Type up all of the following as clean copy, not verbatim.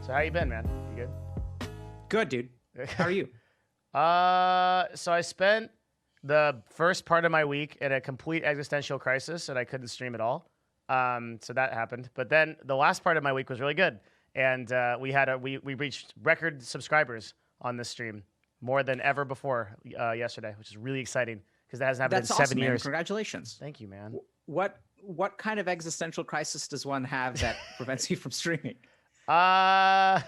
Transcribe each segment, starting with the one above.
So how you been, man? You Good, dude. How are you? good? So I spent the first part of my week in a complete existential crisis, and I couldn't stream at all. So that happened. But then the last part of my week was really good, and we reached record subscribers on this stream, more than ever before yesterday, which is really exciting because that hasn't happened That's in awesome, 7 man. years. Congratulations. Thank you, man. What kind of existential crisis does one have that prevents you from streaming? Well,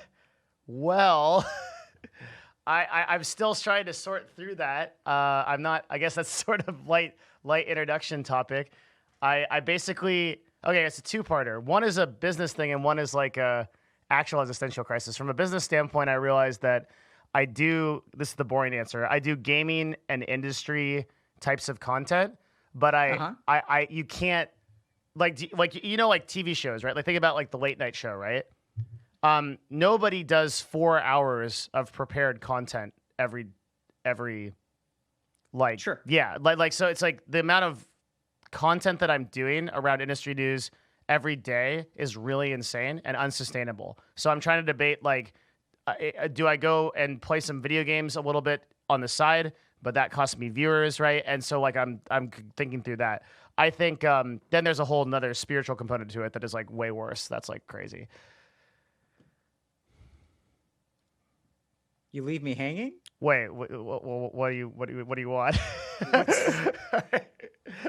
I'm still trying to sort through that. I'm not. I guess that's sort of light introduction topic. I basically it's a two-parter. One is a business thing, and one is like a actual existential crisis. From a business standpoint, I realized that I do. This is the boring answer. I do gaming and industry types of content, but you can't like TV shows, right? Like think about like the late night show, right? Nobody does 4 hours of prepared content every like Sure. Yeah, like so it's like the amount of content that I'm doing around industry news every day is really insane and unsustainable. So I'm trying to debate like do I go and play some video games a little bit on the side, but that costs me viewers, right? And so like I'm thinking through that. I think then there's a whole another spiritual component to it that is like way worse. That's like crazy. You leave me hanging? Wait, what do you want?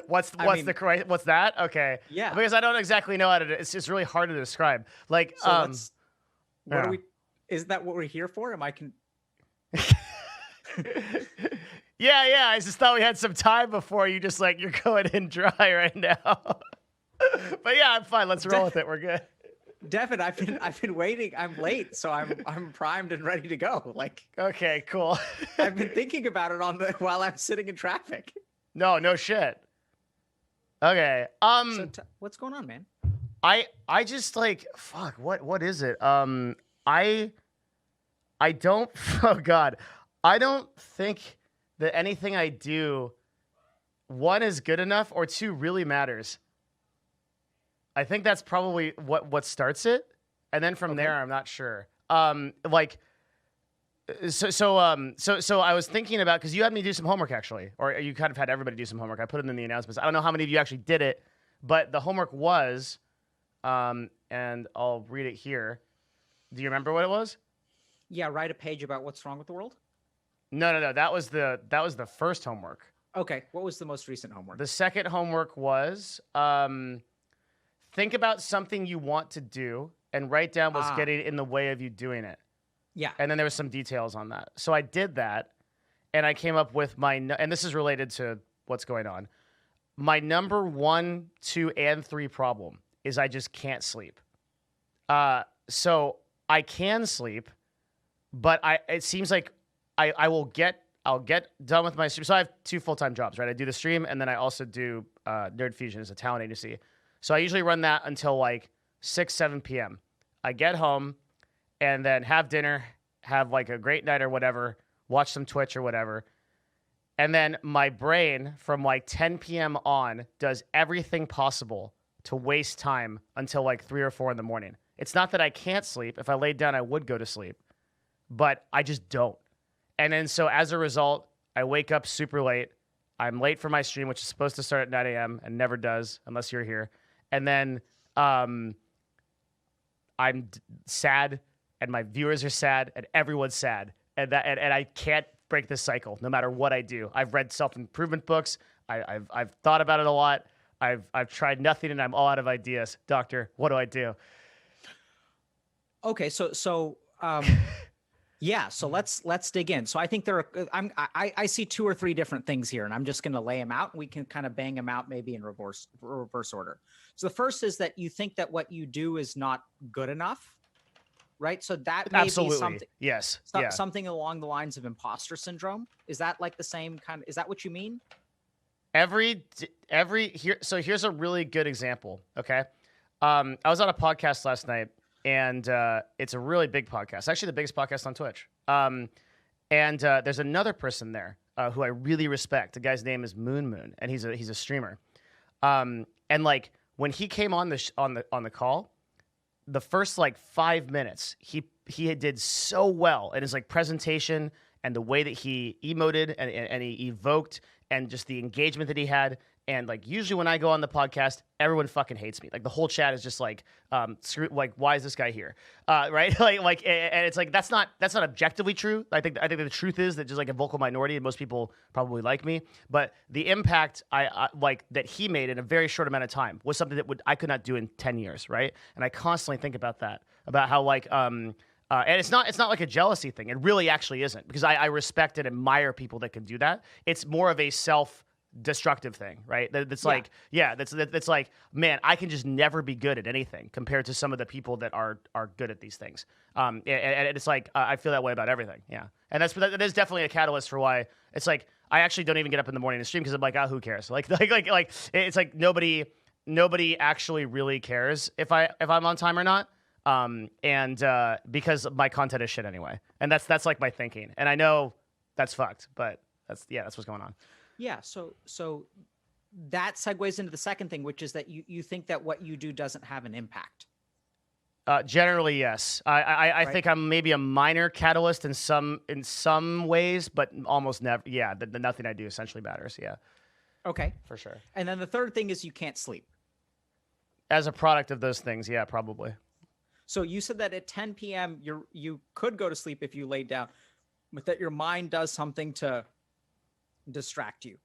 What's that? Okay. Yeah. Because I don't exactly know how to do it. It's just really hard to describe. Like, So is that what we're here for? Yeah. I just thought we had some time before you just like you're going in dry right now. But yeah, I'm fine. Let's roll with it. We're good. Devin, I've been waiting. I'm late, so I'm primed and ready to go. Like, okay, cool. I've been thinking about it while I'm sitting in traffic. No shit. Okay. So what's going on, man? I just like fuck. What is it? I don't. Oh God. I don't think that anything I do, one, is good enough, or two, really matters. I think that's probably what starts it, and then from there, I'm not sure. So I was thinking about, because you had me do some homework actually, or you kind of had everybody do some homework. I put it in the announcements. I don't know how many of you actually did it, but the homework was, and I'll read it here. Do you remember what it was? Yeah, write a page about what's wrong with the world. No. That was the first homework. Okay, what was the most recent homework? The second homework was think about something you want to do and write down what's getting in the way of you doing it. Yeah. And then there was some details on that. So I did that, and I came up with and this is related to what's going on. My number 1, 2, and 3 problem is I just can't sleep. So I can sleep, but it seems like I'll get done with my stream. So I have 2 full-time jobs, right? I do the stream, and then I also do Nerd Fusion as a talent agency. So I usually run that until like 6, 7 p.m. I get home and then have dinner, have like a great night or whatever, watch some Twitch or whatever. And then my brain from like 10 p.m. on does everything possible to waste time until like 3 or 4 in the morning. It's not that I can't sleep. If I laid down, I would go to sleep, but I just don't. And then so as a result, I wake up super late. I'm late for my stream, which is supposed to start at 9 a.m. and never does unless you're here. And then I'm sad, and my viewers are sad, and everyone's sad, and I can't break this cycle no matter what I do. I've read self-improvement books. I've thought about it a lot. I've tried nothing, and I'm all out of ideas. Doctor, what do I do? Okay, so yeah, so let's dig in. So I think I see 2 or 3 different things here, and I'm just going to lay them out, and we can kind of bang them out maybe in reverse order. So the first is that you think that what you do is not good enough, right? So that may Absolutely. Be something. Yes. Something along the lines of imposter syndrome. Is that like the same kind? Is that what you mean? So here's a really good example. Okay, I was on a podcast last night. And it's a really big podcast, actually the biggest podcast on Twitch. And there's another person there who I really respect. The guy's name is Moon, and he's a streamer. And like when he came on the call, the first like 5 minutes, he he did so well in his like presentation and the way that he emoted and he evoked and just the engagement that he had. And like usually when I go on the podcast, everyone fucking hates me. Like the whole chat is just like, screw, like why is this guy here, right? And it's like that's not objectively true. I think the truth is that just like a vocal minority, and most people probably like me, but the impact I like that he made in a very short amount of time was something that I could not do in 10 years, right? And I constantly think about that, about how like and it's not like a jealousy thing. It really actually isn't, because I respect and admire people that can do that. It's more of a self-destructive thing, right? That's like, that's like, man, I can just never be good at anything compared to some of the people that are good at these things. And it's like I feel that way about everything. Yeah, and that is definitely a catalyst for why it's like I actually don't even get up in the morning to stream, because I'm like, who cares? Like it's like nobody actually really cares if I'm on time or not. Because my content is shit anyway, and that's like my thinking, and I know that's fucked, but that's what's going on. Yeah. So that segues into the second thing, which is that you think that what you do doesn't have an impact. Generally, yes. I think I'm maybe a minor catalyst in some ways, but almost never. Yeah. The nothing I do essentially matters. Yeah. Okay. For sure. And then the third thing is you can't sleep. As a product of those things, yeah, probably. So you said that at 10 p.m. you could go to sleep if you laid down, but that your mind does something to distract you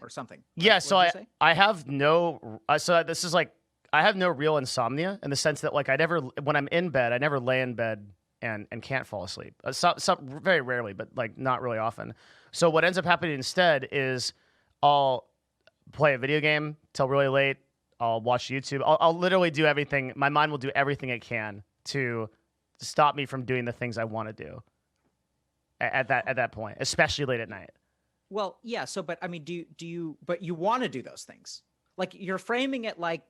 or something. Right? Yeah, so I have no so this is like I have no real insomnia, in the sense that like when I'm in bed, I never lay in bed and can't fall asleep. Some very rarely, but like not really often. So what ends up happening instead is I'll play a video game till really late. I'll watch YouTube. I'll literally do everything. My mind will do everything it can to stop me from doing the things I want to do at that point, especially late at night. Well, yeah. So, but I mean, but you want to do those things. Like you're framing it like,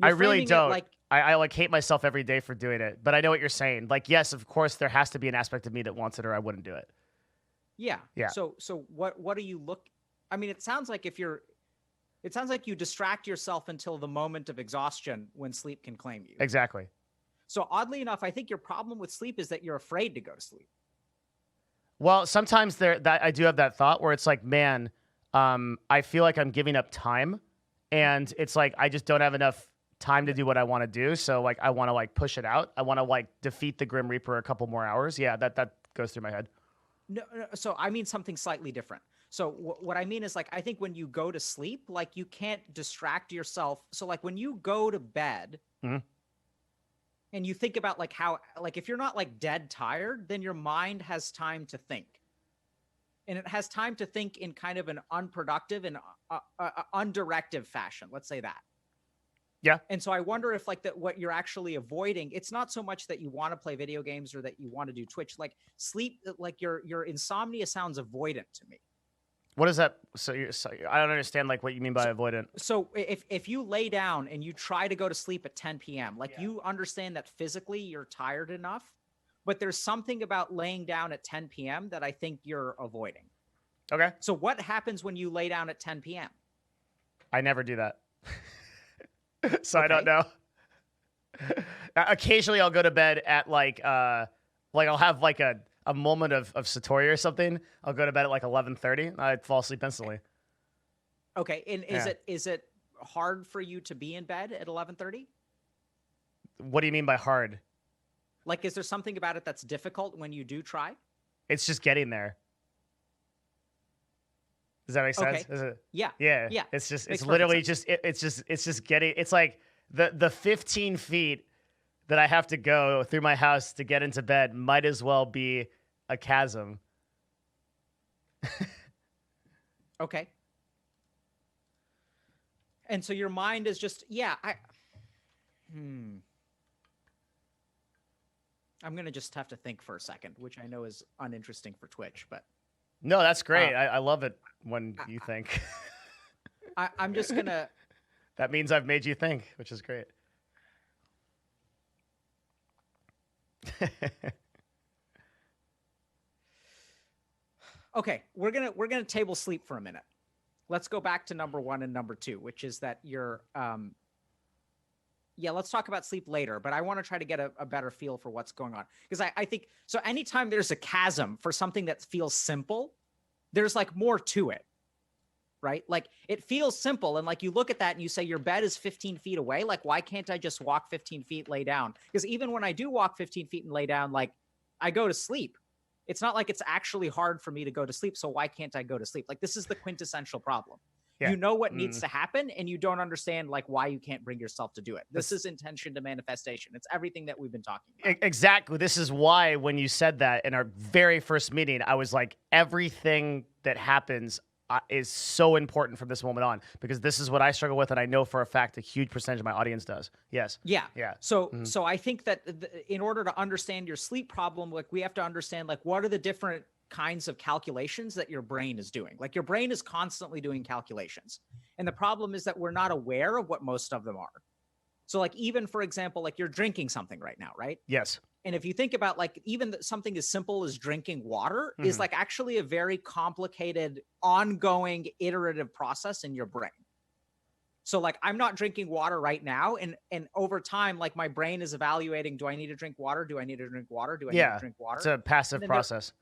I really don't. Like I like hate myself every day for doing it, but I know what you're saying. Like, yes, of course there has to be an aspect of me that wants it, or I wouldn't do it. Yeah. Yeah. So what do you I mean, it sounds like you distract yourself until the moment of exhaustion when sleep can claim you. Exactly. So oddly enough, I think your problem with sleep is that you're afraid to go to sleep. Well, sometimes that I do have that thought where it's like, man, I feel like I'm giving up time, and it's like I just don't have enough time to do what I want to do. So like I want to like push it out. I want to like defeat the Grim Reaper a couple more hours. Yeah, that goes through my head. No, so I mean something slightly different. So what I mean is like, I think when you go to sleep, like you can't distract yourself. So like when you go to bed and you think about like how, like if you're not like dead tired, then your mind has time to think. And it has time to think in kind of an unproductive and undirective fashion. Let's say that. Yeah. And so I wonder if like that what you're actually avoiding, it's not so much that you want to play video games or that you want to do Twitch, like sleep, like your insomnia sounds avoidant to me. What is that? So I don't understand like what you mean by avoidant. So if you lay down and you try to go to sleep at 10 p.m., like you understand that physically you're tired enough, but there's something about laying down at 10 p.m. that I think you're avoiding. Okay. So what happens when you lay down at 10 p.m.? I never do that. So okay. I don't know. Occasionally I'll go to bed at like I'll have like a moment of Satori or something. I'll go to bed at like 11:30. I'd fall asleep instantly. Okay. And is it hard for you to be in bed at 11:30? What do you mean by hard? Like, is there something about it that's difficult when you do try? It's just getting there. Does that make sense? Okay. Yeah. It's literally just, it's just getting, it's like the 15 feet that I have to go through my house to get into bed might as well be a chasm. Okay. And so your mind is just, I'm going to just have to think for a second, which I know is uninteresting for Twitch, but. No, that's great. I love it when you think. I'm just going to. That means I've made you think, which is great. Okay, we're gonna table sleep for a minute. Let's go back to number 1 and number 2, which is that Yeah, let's talk about sleep later, but I want to try to get a better feel for what's going on. Because I think, so anytime there's a chasm for something that feels simple, there's like more to it, right? Like it feels simple. And like you look at that and you say, your bed is 15 feet away. Like, why can't I just walk 15 feet, lay down? Because even when I do walk 15 feet and lay down, like I go to sleep. It's not like it's actually hard for me to go to sleep. So why can't I go to sleep? Like this is the quintessential problem. Yeah. You know what needs to happen and you don't understand like why you can't bring yourself to do it. This is intention to manifestation. It's everything that we've been talking about. Exactly. This is why when you said that in our very first meeting, I was like, everything that happens is so important from this moment on, because this is what I struggle with. And I know for a fact a huge percentage of my audience does. Yes. Yeah. Yeah. So I think that in order to understand your sleep problem, like we have to understand like what are the different kinds of calculations that your brain is doing. Like your brain is constantly doing calculations. And the problem is that we're not aware of what most of them are. So like even for example, like you're drinking something right now, right? Yes. And if you think about like even something as simple as drinking water is like actually a very complicated, ongoing, iterative process in your brain. So like I'm not drinking water right now. And over time, like my brain is evaluating, do I need to drink water? Do I need to drink water? Do I need to drink water? It's a passive process.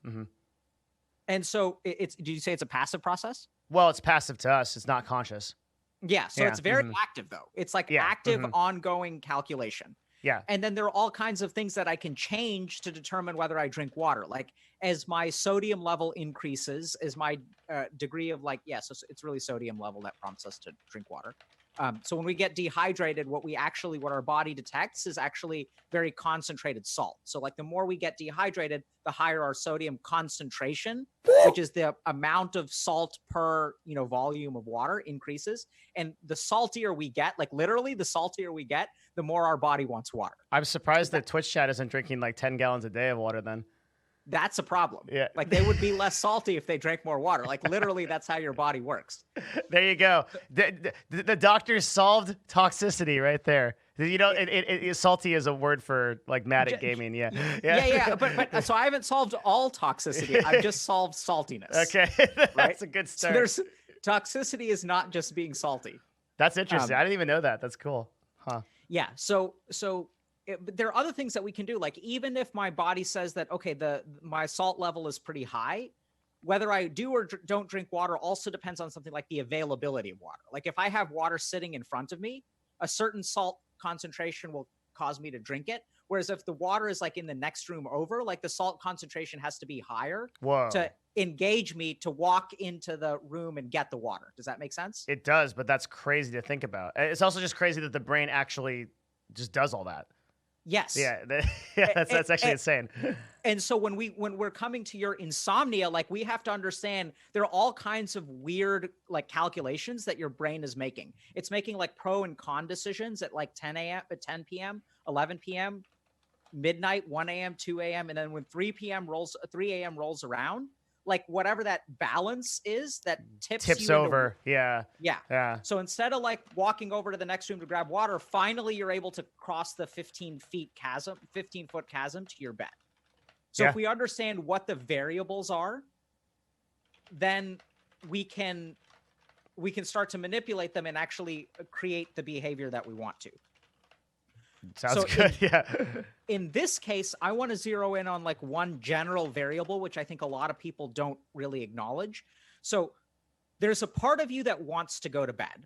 And so did you say it's a passive process? Well, it's passive to us. It's not conscious. Yeah. So it's very active though. It's like active, ongoing calculation. Yeah. And then there are all kinds of things that I can change to determine whether I drink water. Like as my sodium level increases, as my degree of like, so it's really sodium level that prompts us to drink water. So when we get dehydrated, what our body detects is actually very concentrated salt. So like the more we get dehydrated, the higher our sodium concentration, which is the amount of salt per, volume of water increases. And the saltier we get, like literally the saltier we get, the more our body wants water. I'm surprised that Twitch chat isn't drinking like 10 gallons a day of water then. That's a problem. Yeah. Like they would be less salty if they drank more water. Like literally that's how your body works. There you go. The doctor solved toxicity right there. Salty is a word for like mad at gaming. Yeah. But so I haven't solved all toxicity. I've just solved saltiness. Okay. That's a good start. So toxicity is not just being salty. That's interesting. I didn't even know that. That's cool. Huh. Yeah. So there are other things that we can do. Like even if my body says that, okay, my salt level is pretty high, whether I do or don't drink water also depends on something like the availability of water. Like if I have water sitting in front of me, a certain salt concentration will cause me to drink it. Whereas if the water is like in the next room over, like the salt concentration has to be higher to engage me to walk into the room and get the water. Does that make sense? It does, but that's crazy to think about. It's also just crazy that the brain actually just does all that. Yes. Yeah. That's actually insane. And so when we're coming to your insomnia, like we have to understand there are all kinds of weird like calculations that your brain is making. It's making like pro and con decisions at like 10 p.m., 11 p.m., midnight, 1 a.m., 2 a.m. And then when 3 a.m. rolls around, like whatever that balance is that tips you over. Yeah. So instead of like walking over to the next room to grab water, finally you're able to cross the 15-foot chasm to your bed. So if we understand what the variables are, then we can start to manipulate them and actually create the behavior that we want to. Sounds good. In this case, I want to zero in on like one general variable, which I think a lot of people don't really acknowledge. So there's a part of you that wants to go to bed.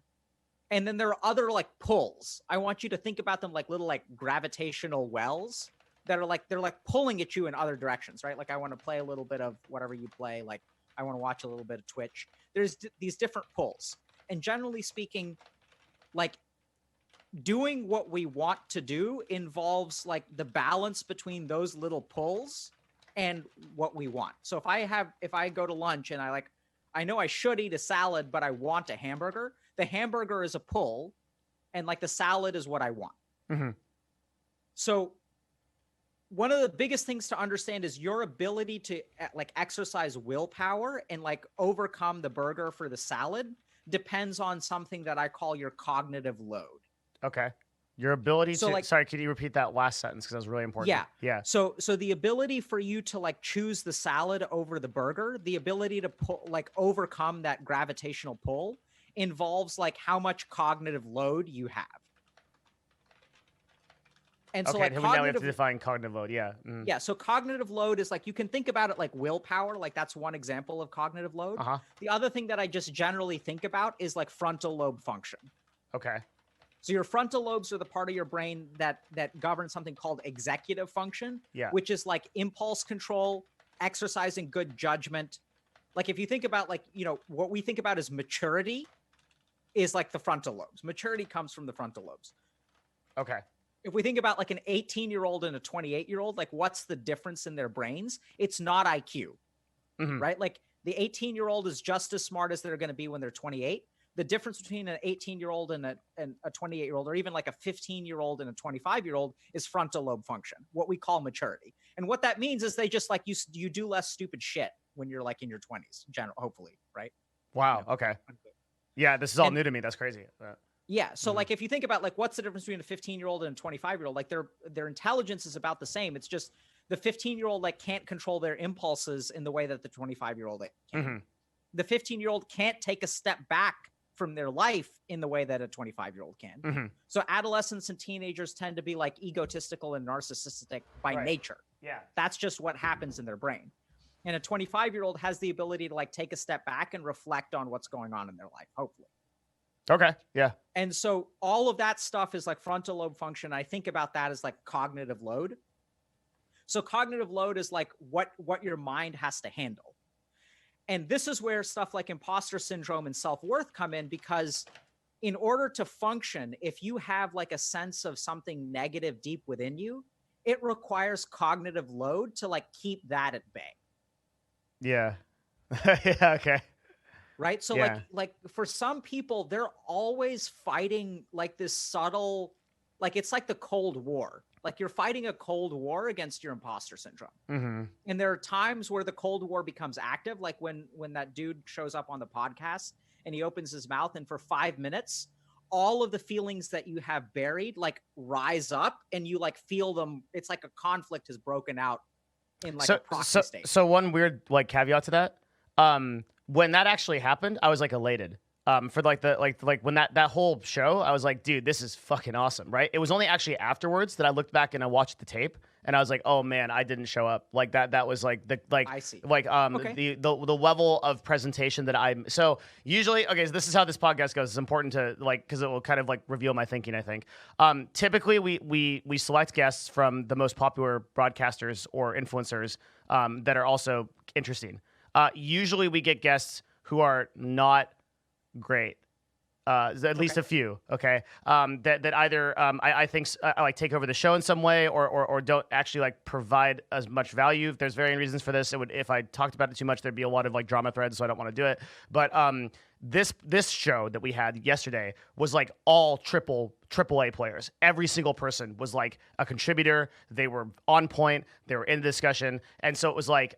And then there are other like pulls. I want you to think about them like little like gravitational wells that are like, they're like pulling at you in other directions, right? Like I want to play a little bit of whatever you play. Like I want to watch a little bit of Twitch. There's these different pulls. And generally speaking, like doing what we want to do involves like the balance between those little pulls and what we want. So if I go to lunch and I know I should eat a salad, but I want a hamburger, the hamburger is a pull and like the salad is what I want. Mm-hmm. So one of the biggest things to understand is your ability to like exercise willpower and like overcome the burger for the salad depends on something that I call your cognitive load. Okay. Your ability to, like, sorry, could you repeat that last sentence? Because that was really important. Yeah. So the ability for you to like choose the salad over the burger, the ability to overcome that gravitational pull involves like how much cognitive load you have. And so Okay, like now we have to cognitive, define cognitive load. Yeah. yeah. So cognitive load is like, you can think about it like willpower. Like that's one example of cognitive load. Uh-huh. The other thing that I just generally think about is like frontal lobe function. Okay. So your frontal lobes are the part of your brain that govern something called executive function, Yeah. which is like impulse control, exercising good judgment. Like if you think about like, you know, what we think about as maturity is like the frontal lobes. Maturity comes from the frontal lobes. Okay. If we think about like an 18-year-old and a 28-year-old, like what's the difference in their brains? It's not IQ, right? Like the 18-year-old is just as smart as they're going to be when they're 28. The difference between an 18-year-old and a 28-year-old, or even like a 15-year-old and a 25-year-old, is frontal lobe function, what we call maturity. And what that means is they just like you do less stupid shit when you're like in your 20s, hopefully, right? Wow. You know? Okay. Yeah, this is all new to me. That's crazy. Yeah. So like if you think about like what's the difference between a 15-year-old and a 25-year-old, like their intelligence is about the same. It's just the 15-year-old like can't control their impulses in the way that the 25-year-old can. The 15-year-old can't take a step back from their life in the way that a 25-year-old can. So adolescents and teenagers tend to be like egotistical and narcissistic by nature. Yeah. That's just what happens in their brain. And a 25-year-old has the ability to like take a step back and reflect on what's going on in their life, hopefully. Okay. Yeah. And so all of that stuff is like frontal lobe function. I think about that as like cognitive load. So cognitive load is like what your mind has to handle. And this is where stuff like imposter syndrome and self-worth come in, because in order to function, if you have like a sense of something negative deep within you, it requires cognitive load to like keep that at bay. Yeah. Yeah. Okay. Right. So like for some people, they're always fighting like this subtle, like it's like the Cold War. Like you're fighting a Cold War against your imposter syndrome. And there are times where the Cold War becomes active, like when that dude shows up on the podcast and he opens his mouth, and for 5 minutes, all of the feelings that you have buried like rise up and you like feel them. It's like a conflict has broken out in like a proxy state. So one weird like caveat to that. When that actually happened, I was like elated. For like the like when that whole show, I was like, dude, this is fucking awesome, right? It was only actually afterwards that I looked back and I watched the tape, and I was like, oh man, I didn't show up. Like that was like the like I see. Like Okay. the level of presentation that I'm. So usually, okay, so this is how this podcast goes. It's important to like, because it will kind of like reveal my thinking, I think. Typically we select guests from the most popular broadcasters or influencers that are also interesting. Usually we get guests who are not great. At least a few, okay? That either I think like take over the show in some way, or don't actually like provide as much value. There's varying reasons for this. It would, if I talked about it too much, there'd be a lot of like drama threads, so I don't want to do it. But this show that we had yesterday was like all triple A players. Every single person was like a contributor. They were on point. They were in the discussion, and so it was like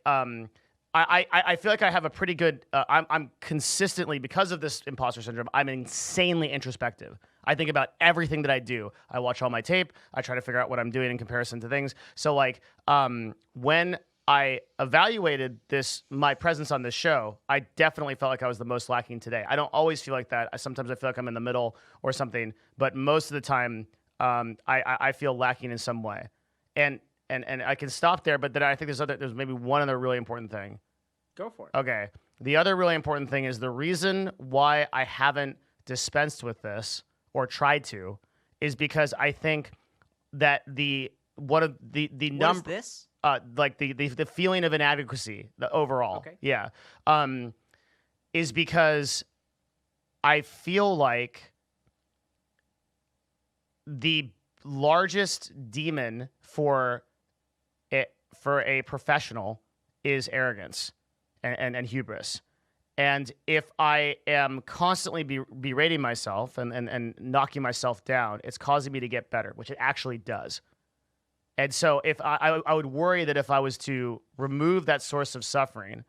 I feel like I have a pretty good. I'm consistently, because of this imposter syndrome, I'm insanely introspective. I think about everything that I do. I watch all my tape. I try to figure out what I'm doing in comparison to things. So like when I evaluated my presence on this show, I definitely felt like I was the most lacking today. I don't always feel like that. Sometimes I feel like I'm in the middle or something, but most of the time I feel lacking in some way. And I can stop there, but then I think there's maybe one other really important thing. Go for it. Okay. The other really important thing is the reason why I haven't dispensed with this or tried to is because I think that the What is this? Like the feeling of inadequacy, the overall, Okay. yeah, is because I feel like the largest demon for a professional is arrogance and hubris. And if I am constantly berating myself and knocking myself down, it's causing me to get better, which it actually does. And so if I would worry that if I was to remove that source of suffering,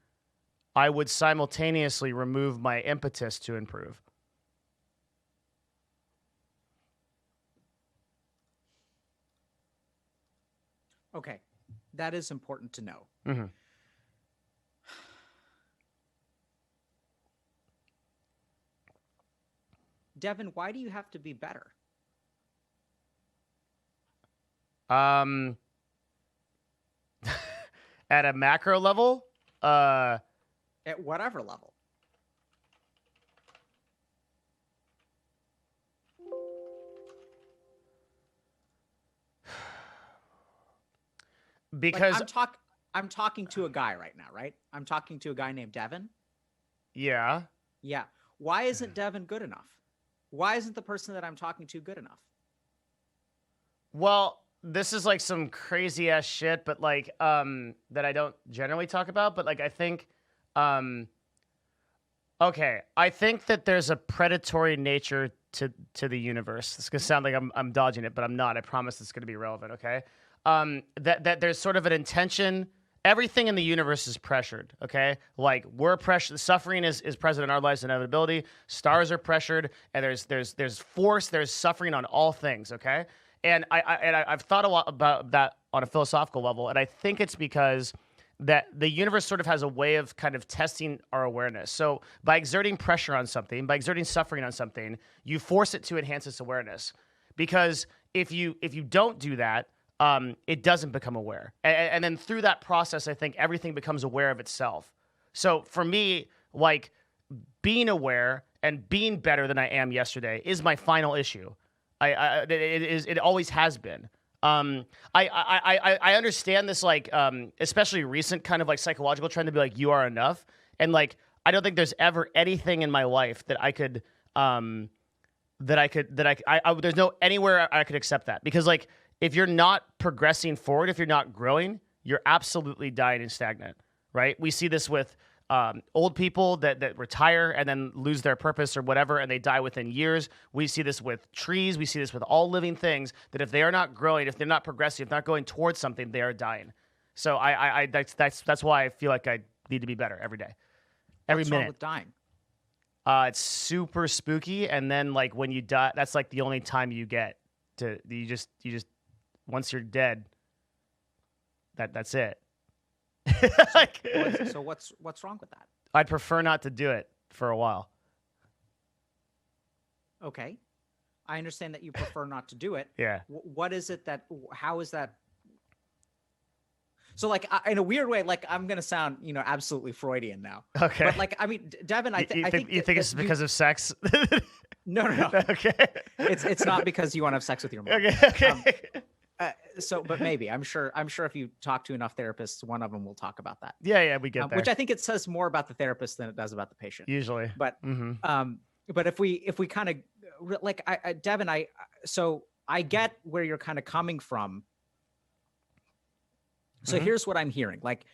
I would simultaneously remove my impetus to improve. Okay. That is important to know. Mm-hmm. Devin, why do you have to be better? At a macro level, At whatever level. because I'm talking to a guy right now, right? I'm talking to a guy named Devin. yeah. Yeah. Why isn't Devin good enough? Why isn't the person that I'm talking to good enough? Well, this is like some crazy ass shit, but like that I don't generally talk about, but like I think okay, I think that there's a predatory nature to the universe. It's gonna sound like I'm dodging it, but I'm not. I promise it's gonna be relevant, okay? That there's sort of an intention. Everything in the universe is pressured, okay? Like we're pressured. Suffering is present in our lives, inevitability. Stars are pressured, and there's force, there's suffering on all things, okay? And I've thought a lot about that on a philosophical level, and I think it's because that the universe sort of has a way of kind of testing our awareness. So by exerting pressure on something, by exerting suffering on something, you force it to enhance its awareness. Because if you don't do that, it doesn't become aware. And then through that process, I think everything becomes aware of itself. So for me, like being aware and being better than I am yesterday is my final issue. It always has been. I understand this, like, especially recent kind of like psychological trend to be like, you are enough. And like, I don't think there's ever anything in my life that I could, there's no anywhere I could accept that, because like, if you're not progressing forward, if you're not growing, you're absolutely dying and stagnant, right? We see this with old people that retire and then lose their purpose or whatever, and they die within years. We see this with trees. We see this with all living things, that if they are not growing, if they're not progressing, if they're not going towards something, they are dying. So that's why I feel like I need to be better every day, every What's minute. wrong with dying? It's super spooky, and then like when you die, that's like the only time you get to. You just once you're dead, that's it. Like, So what's wrong with that? I'd prefer not to do it for a while. Okay, I understand that you prefer not to do it. Yeah. What is it that? How is that? So like in a weird way, like I'm gonna sound absolutely Freudian now. Okay. But like I mean, Devin, I think you think it's because of sex? No. Okay. It's not because you want to have sex with your mom. Okay. But maybe I'm sure if you talk to enough therapists, one of them will talk about that. Yeah, we get there. Which I think it says more about the therapist than it does about the patient. Usually. But but if we kind of like Devin, so I get where you're kind of coming from. So here's what I'm hearing. Like,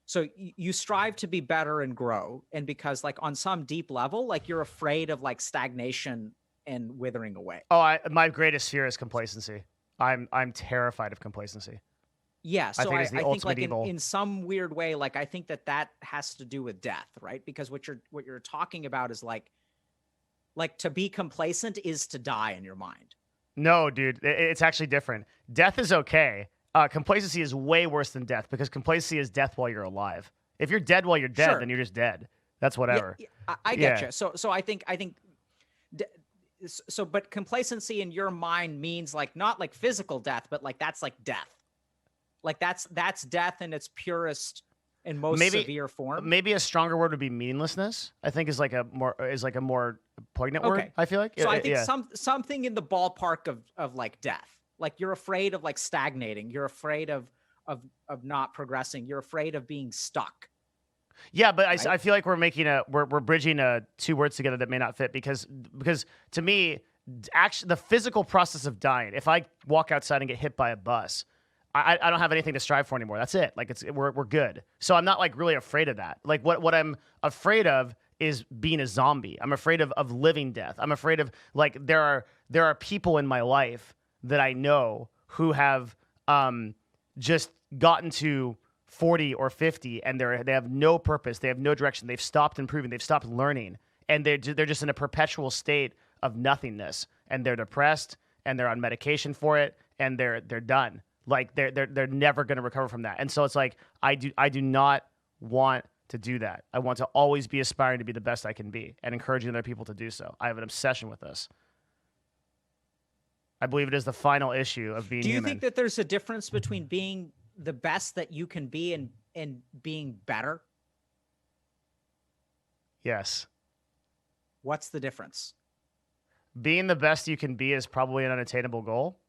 so you strive to be better and grow, and because like on some deep level, like you're afraid of like stagnation and withering away. Oh, my greatest fear is complacency. I'm terrified of complacency. Yeah, so I think like evil. in some weird way, like I think that has to do with death, right? Because what you're talking about is like to be complacent is to die in your mind. No, dude, it's actually different. Death is okay. Complacency is way worse than death, because complacency is death while you're alive. If you're dead while you're dead, Sure. then you're just dead. That's whatever. Yeah, I get you. So I think. So, but complacency in your mind means like not like physical death, but like that's like death. Like that's death in its purest and most severe form. Maybe a stronger word would be meaninglessness. I think is like a more poignant word. I feel like. So I think something in the ballpark of like death. Like you're afraid of like stagnating. You're afraid of not progressing. You're afraid of being stuck. Yeah, but right? I feel like we're bridging two words together that may not fit, because to me, actually the physical process of dying, if I walk outside and get hit by a bus, I don't have anything to strive for anymore. That's it. Like we're good. So I'm not like really afraid of that. Like what I'm afraid of is being a zombie. I'm afraid of living death. I'm afraid of like there are people in my life that I know who have just gotten to 40 or 50 and they have no purpose, they have no direction, they've stopped improving, they've stopped learning, and they're just in a perpetual state of nothingness, and they're depressed and they're on medication for it, and they're done. Like they're never going to recover from that. And so it's like I do not want to do that. I want to always be aspiring to be the best I can be and encouraging other people to do so. I have an obsession with this. I believe it is the final issue of being Do you human. think that there's a difference between being the best that you can be and being better? Yes. What's the difference? Being the best you can be is probably an unattainable goal.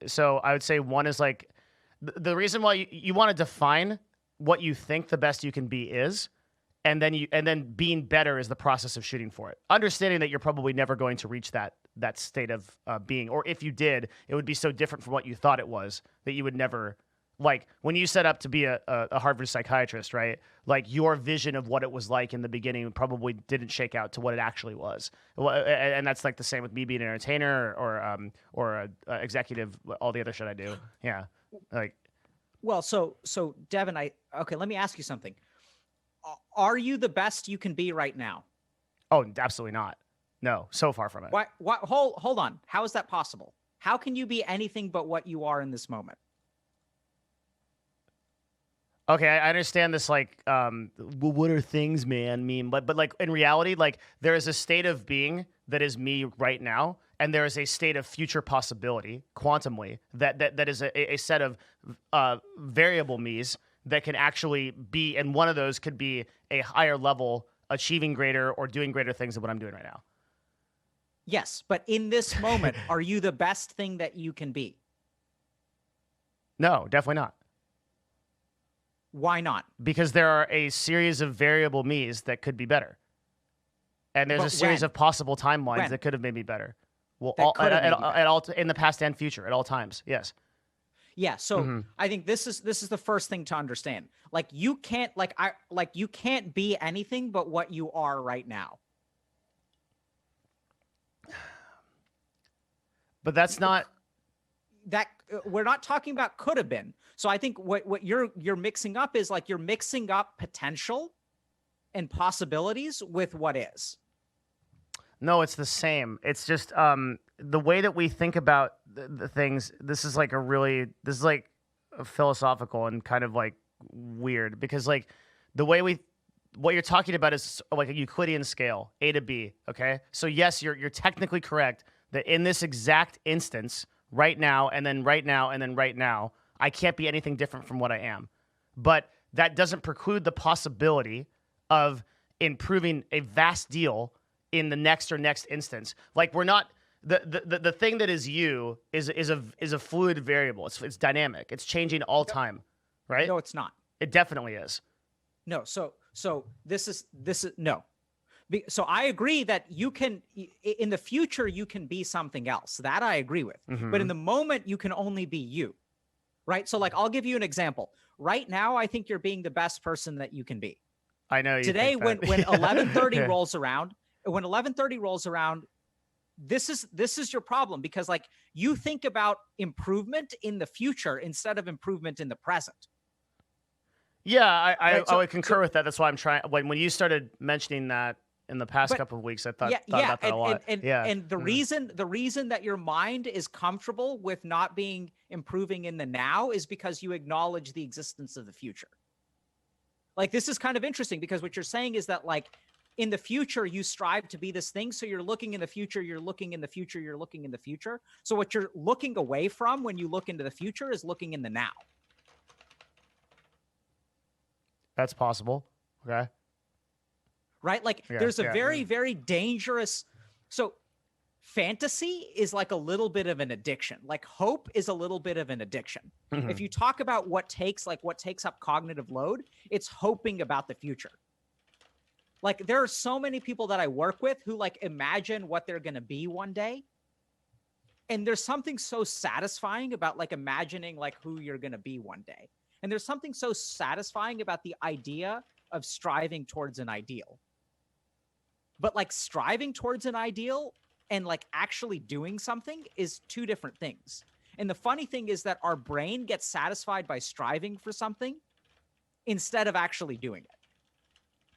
So I would say one is like the reason why you want to define what you think the best you can be is, and then being better is the process of shooting for it. Understanding that you're probably never going to reach that state of being, or if you did, it would be so different from what you thought it was that you would never. Like when you set up to be a Harvard psychiatrist, right? Like your vision of what it was like in the beginning probably didn't shake out to what it actually was. And that's like the same with me being an entertainer or a executive, all the other shit I do. Yeah. Like, well, so Devin, okay, let me ask you something. Are you the best you can be right now? oh, absolutely not. No, so far from it. Why hold on. How is that possible? How can you be anything but what you are in this moment? Okay, I understand this, like, well, what are things, man, mean? But like, in reality, like, there is a state of being that is me right now, and there is a state of future possibility, quantumly, that is a set of variable me's that can actually be, and one of those could be a higher level, achieving greater or doing greater things than what I'm doing right now. Yes, but in this moment, are you the best thing that you can be? No, definitely not. Why not? Because there are a series of variable me's that could be better. And there's But a series when? of possible timelines When? that could have made me better. Well, That could have made you at all in the past and future, at all times. Yes. Yeah, so I think this is the first thing to understand. Like you can't you can't be anything but what you are right now. But that's not That we're not talking about could have been. So I think what you're mixing up is like you're mixing up potential and possibilities with what is. No, it's the same. It's just the way that we think about the things. This is like a philosophical and kind of like weird because like the way what you're talking about is like a Euclidean scale, A to B. Okay, so yes, you're technically correct that in this exact instance, right now, and then right now, and then right now, I can't be anything different from what I am. But that doesn't preclude the possibility of improving a vast deal in the next instance. Like we're not the thing that is you is a fluid variable. It's dynamic. It's changing all time, right? No, it's not. It definitely is. No, so this is no. So I agree that you can in the future you can be something else. That I agree with. But in the moment you can only be you. Right? So like I'll give you an example. Right now I think you're being the best person that you can be. I know you Today think that. when 11:30 rolls around, when 11:30 rolls around, this is your problem because like you think about improvement in the future instead of improvement in the present. Yeah, I Right, so- would concur with that. That's why I'm trying. When you started mentioning that in the past couple of weeks, I thought about that a lot. And the reason that your mind is comfortable with not being improving in the now is because you acknowledge the existence of the future. Like this is kind of interesting because what you're saying is that like in the future you strive to be this thing, so you're looking in the future, you're looking in the future, you're looking in the future. So what you're looking away from when you look into the future is looking in the now. That's possible. Okay. Right? Like there's a very dangerous. So fantasy is like a little bit of an addiction. Like hope is a little bit of an addiction. If you talk about what takes up cognitive load, it's hoping about the future. Like there are so many people that I work with who like imagine what they're going to be one day. And there's something so satisfying about like imagining like who you're going to be one day. And there's something so satisfying about the idea of striving towards an ideal. But like striving towards an ideal and like actually doing something is two different things. And the funny thing is that our brain gets satisfied by striving for something instead of actually doing it.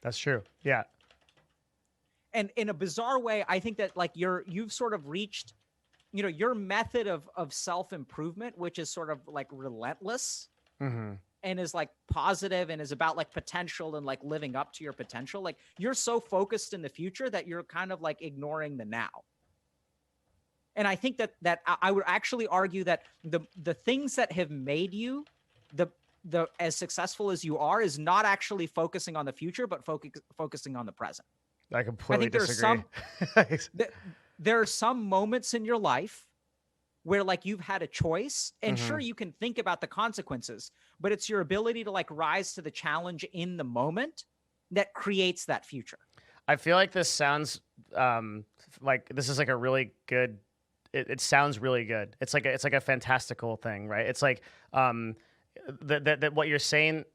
That's true. Yeah. And in a bizarre way, I think that like you've sort of reached, you know, your method of self-improvement, which is sort of like relentless and is like positive and is about like potential and like living up to your potential. Like you're so focused in the future that you're kind of like ignoring the now. And I think that I would actually argue that the things that have made you the as successful as you are is not actually focusing on the future, but focusing on the present. I completely disagree. There are some moments in your life where like you've had a choice, and sure, you can think about the consequences, but it's your ability to like rise to the challenge in the moment that creates that future. I feel like this sounds like this is like a really good. It sounds really good. It's like a fantastical thing, right? It's like that what you're saying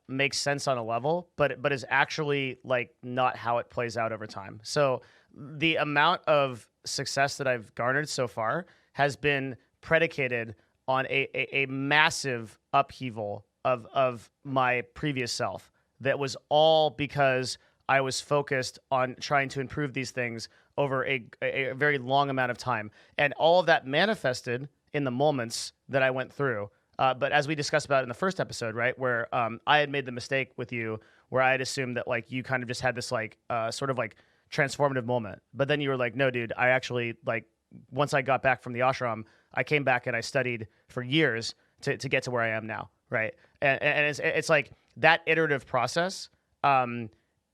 makes sense on a level, but is actually like not how it plays out over time. So the amount of success that I've garnered so far has been predicated on a massive upheaval of my previous self. That was all because I was focused on trying to improve these things over a very long amount of time. And all of that manifested in the moments that I went through. But as we discussed about in the first episode, right, where I had made the mistake with you, where I had assumed that like you kind of just had this like sort of like transformative moment. But then you were like, no, dude, I actually like once I got back from the ashram, I came back and I studied for years to get to where I am now, right? And it's like that iterative process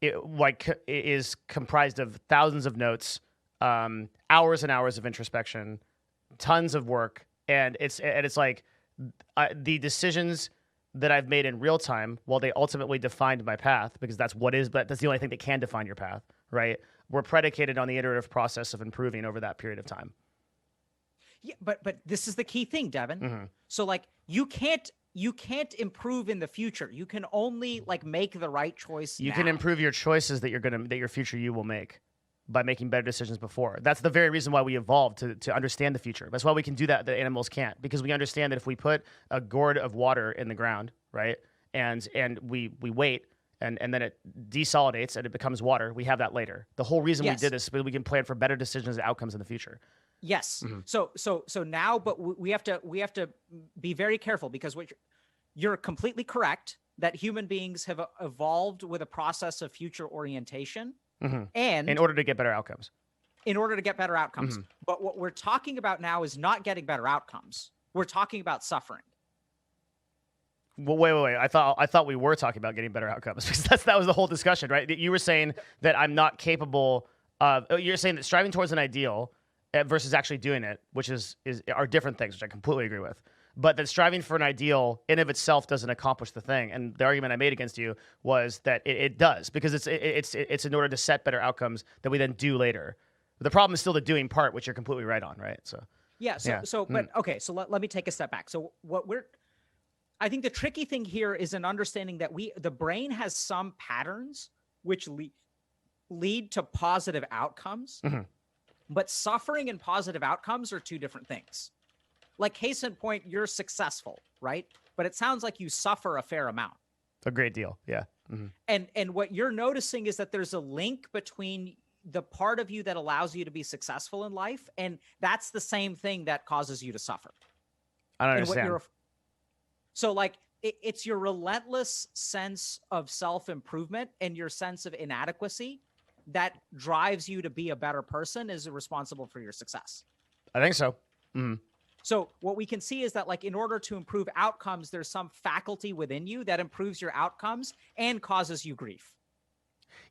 is comprised of thousands of notes, hours and hours of introspection, tons of work, and it's like the decisions that I've made in real time, while they ultimately defined my path, because that's the only thing that can define your path, right? Were predicated on the iterative process of improving over that period of time. Yeah, but this is the key thing, Devin. So like you can't improve in the future. You can only like make the right choice. You can improve your choices that your future you will make by making better decisions before. That's the very reason why we evolved to understand the future. That's why we can do that animals can't, because we understand that if we put a gourd of water in the ground, right, and we wait, and then it desolidates and it becomes water, we have that later. The whole reason we did this is so we can plan for better decisions and outcomes in the future. Yes. So now, but we have to be very careful, because you're completely correct that human beings have evolved with a process of future orientation, and in order to get better outcomes. But what we're talking about now is not getting better outcomes. We're talking about suffering. Well, wait. I thought we were talking about getting better outcomes, because that was the whole discussion, right? You were saying that I'm not capable of. You're saying that striving towards an ideal versus actually doing it, which are different things, which I completely agree with. But that striving for an ideal in of itself doesn't accomplish the thing. And the argument I made against you was that it does, because it's in order to set better outcomes that we then do later. But the problem is still the doing part, which you're completely right on, right? So but okay, so let me take a step back. So I think the tricky thing here is an understanding that the brain has some patterns which lead to positive outcomes, but suffering and positive outcomes are two different things. Like case in point, you're successful, right? But it sounds like you suffer a fair amount. A great deal, yeah. And what you're noticing is that there's a link between the part of you that allows you to be successful in life, and that's the same thing that causes you to suffer. I don't understand. So like it's your relentless sense of self-improvement and your sense of inadequacy that drives you to be a better person, is responsible for your success. I think so. So what we can see is that like in order to improve outcomes, there's some faculty within you that improves your outcomes and causes you grief.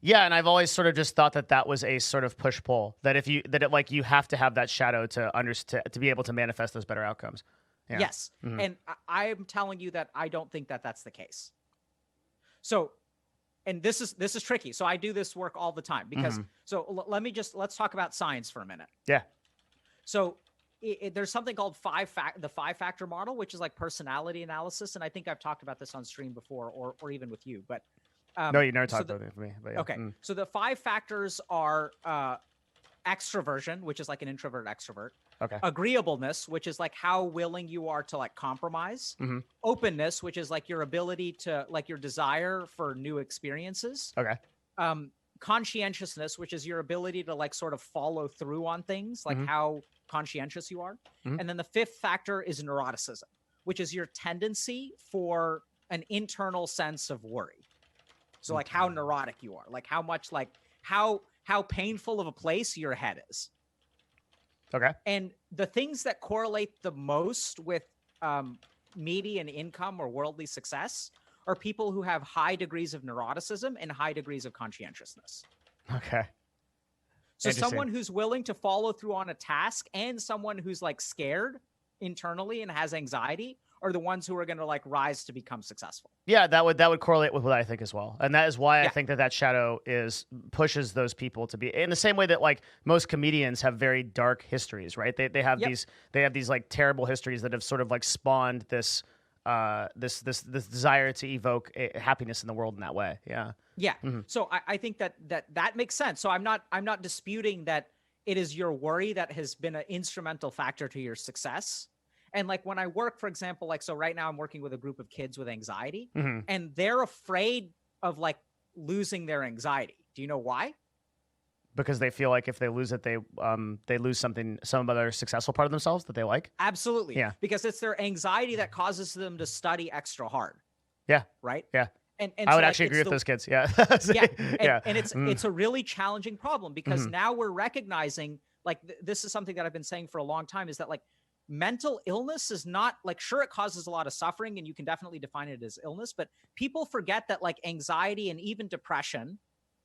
Yeah, and I've always sort of just thought that was a sort of push-pull, that you have to have that shadow to be able to manifest those better outcomes. Yeah. Yes. And I'm telling you that I don't think that that's the case. So, and this is tricky. So I do this work all the time because, let's talk about science for a minute. Yeah. So there's something called the 5-factor model, which is like personality analysis. And I think I've talked about this on stream before, or even with you, but no, you never talked about it with me. But yeah. Okay. So the 5 factors are extroversion, which is like an introvert extrovert. Okay. Agreeableness, which is like how willing you are to like compromise. Openness, which is like your ability to like your desire for new experiences. Okay. Conscientiousness, which is your ability to like sort of follow through on things, like how conscientious you are. And then the 5th factor is neuroticism, which is your tendency for an internal sense of worry. So like how neurotic you are, like how much, like how painful of a place your head is. Okay. And the things that correlate the most with median income or worldly success are people who have high degrees of neuroticism and high degrees of conscientiousness. Okay. So someone who's willing to follow through on a task and someone who's like scared internally and has anxiety are the ones who are going to like rise to become successful. Yeah, that would correlate with what I think as well. And that is why I think that shadow pushes those people to be in the same way that like most comedians have very dark histories, right? They have these like terrible histories that have sort of like spawned this desire to evoke happiness in the world in that way. Yeah. Yeah. Mm-hmm. So I think that makes sense. So I'm not disputing that it is your worry that has been an instrumental factor to your success. And like when I work, for example, like, so right now I'm working with a group of kids with anxiety and they're afraid of like losing their anxiety. Do you know why? Because they feel like if they lose it, they lose some other successful part of themselves that they like. Absolutely. Yeah. Because it's their anxiety that causes them to study extra hard. Yeah. Right. Yeah. And I would actually agree with those kids. Yeah. And it's a really challenging problem because now we're recognizing like this is something that I've been saying for a long time is that like mental illness is not like, sure, it causes a lot of suffering and you can definitely define it as illness, but people forget that like anxiety and even depression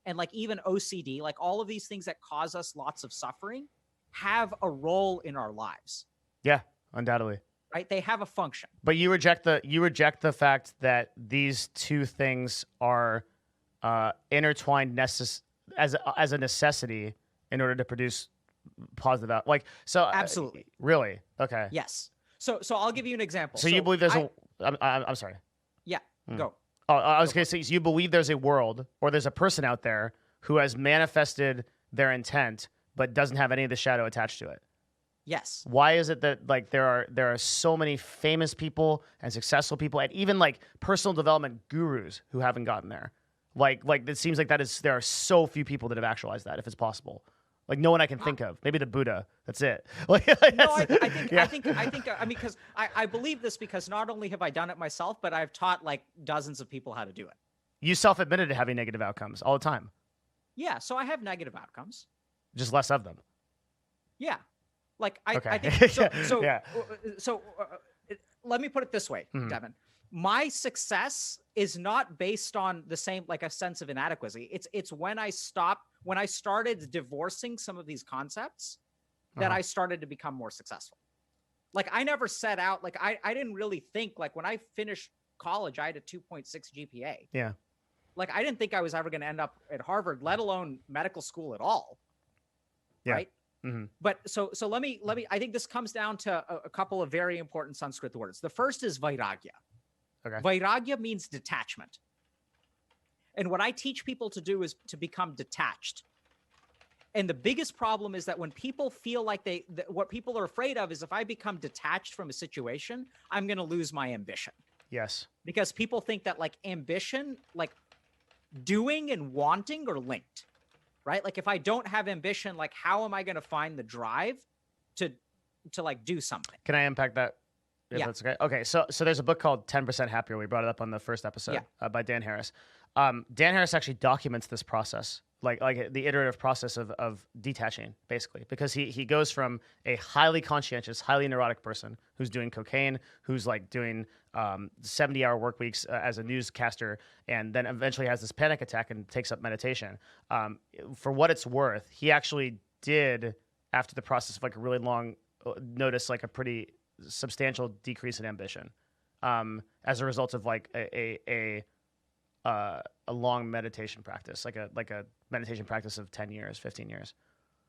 and like even OCD, like all of these things that cause us lots of suffering have a role in our lives. Yeah, undoubtedly. Right? They have a function. But you reject the fact that these two things are intertwined as a necessity in order to produce positive out. Like so. Absolutely. Really? Okay. Yes. So I'll give you an example. So you believe there's I'm sorry. Yeah. Go. Oh, I was going to say, so you believe there's a world or there's a person out there who has manifested their intent but doesn't have any of the shadow attached to it. Yes. Why is it that like there are so many famous people and successful people and even like personal development gurus who haven't gotten there? Like it seems like there are so few people that have actualized that if it's possible. Like no one I can think of. Maybe the Buddha. That's it. Like, no, I think I mean, because I believe this because not only have I done it myself, but I've taught like dozens of people how to do it. You self-admitted to having negative outcomes all the time. Yeah, so I have negative outcomes. Just less of them. Yeah, like I think so. Yeah. So let me put it this way, Devin. My success is not based on the same like a sense of inadequacy. It's when I started divorcing some of these concepts that I started to become more successful. Like I never set out, like I didn't really think like when I finished college, I had a 2.6 GPA. Yeah. Like I didn't think I was ever going to end up at Harvard, let alone medical school at all. Yeah. Right. Mm-hmm. But so let me, I think this comes down to a couple of very important Sanskrit words. The first is vairagya. Okay. Vairagya means detachment. And what I teach people to do is to become detached. And the biggest problem is that when people feel like what people are afraid of is if I become detached from a situation, I'm going to lose my ambition. Yes. Because people think that like ambition, like doing and wanting are linked, right? Like if I don't have ambition, like how am I going to find the drive to like do something? Can I unpack that? If that's okay. Okay. So there's a book called 10% Happier. We brought it up on the first episode by Dan Harris. Dan Harris actually documents this process, like the iterative process of detaching, basically, because he goes from a highly conscientious, highly neurotic person who's doing cocaine, who's like doing 70-hour work weeks as a newscaster, and then eventually has this panic attack and takes up meditation. For what it's worth, he actually did, after the process of like a really long notice, like a pretty substantial decrease in ambition as a result of like a long meditation practice, like a meditation practice of 10 years, 15 years.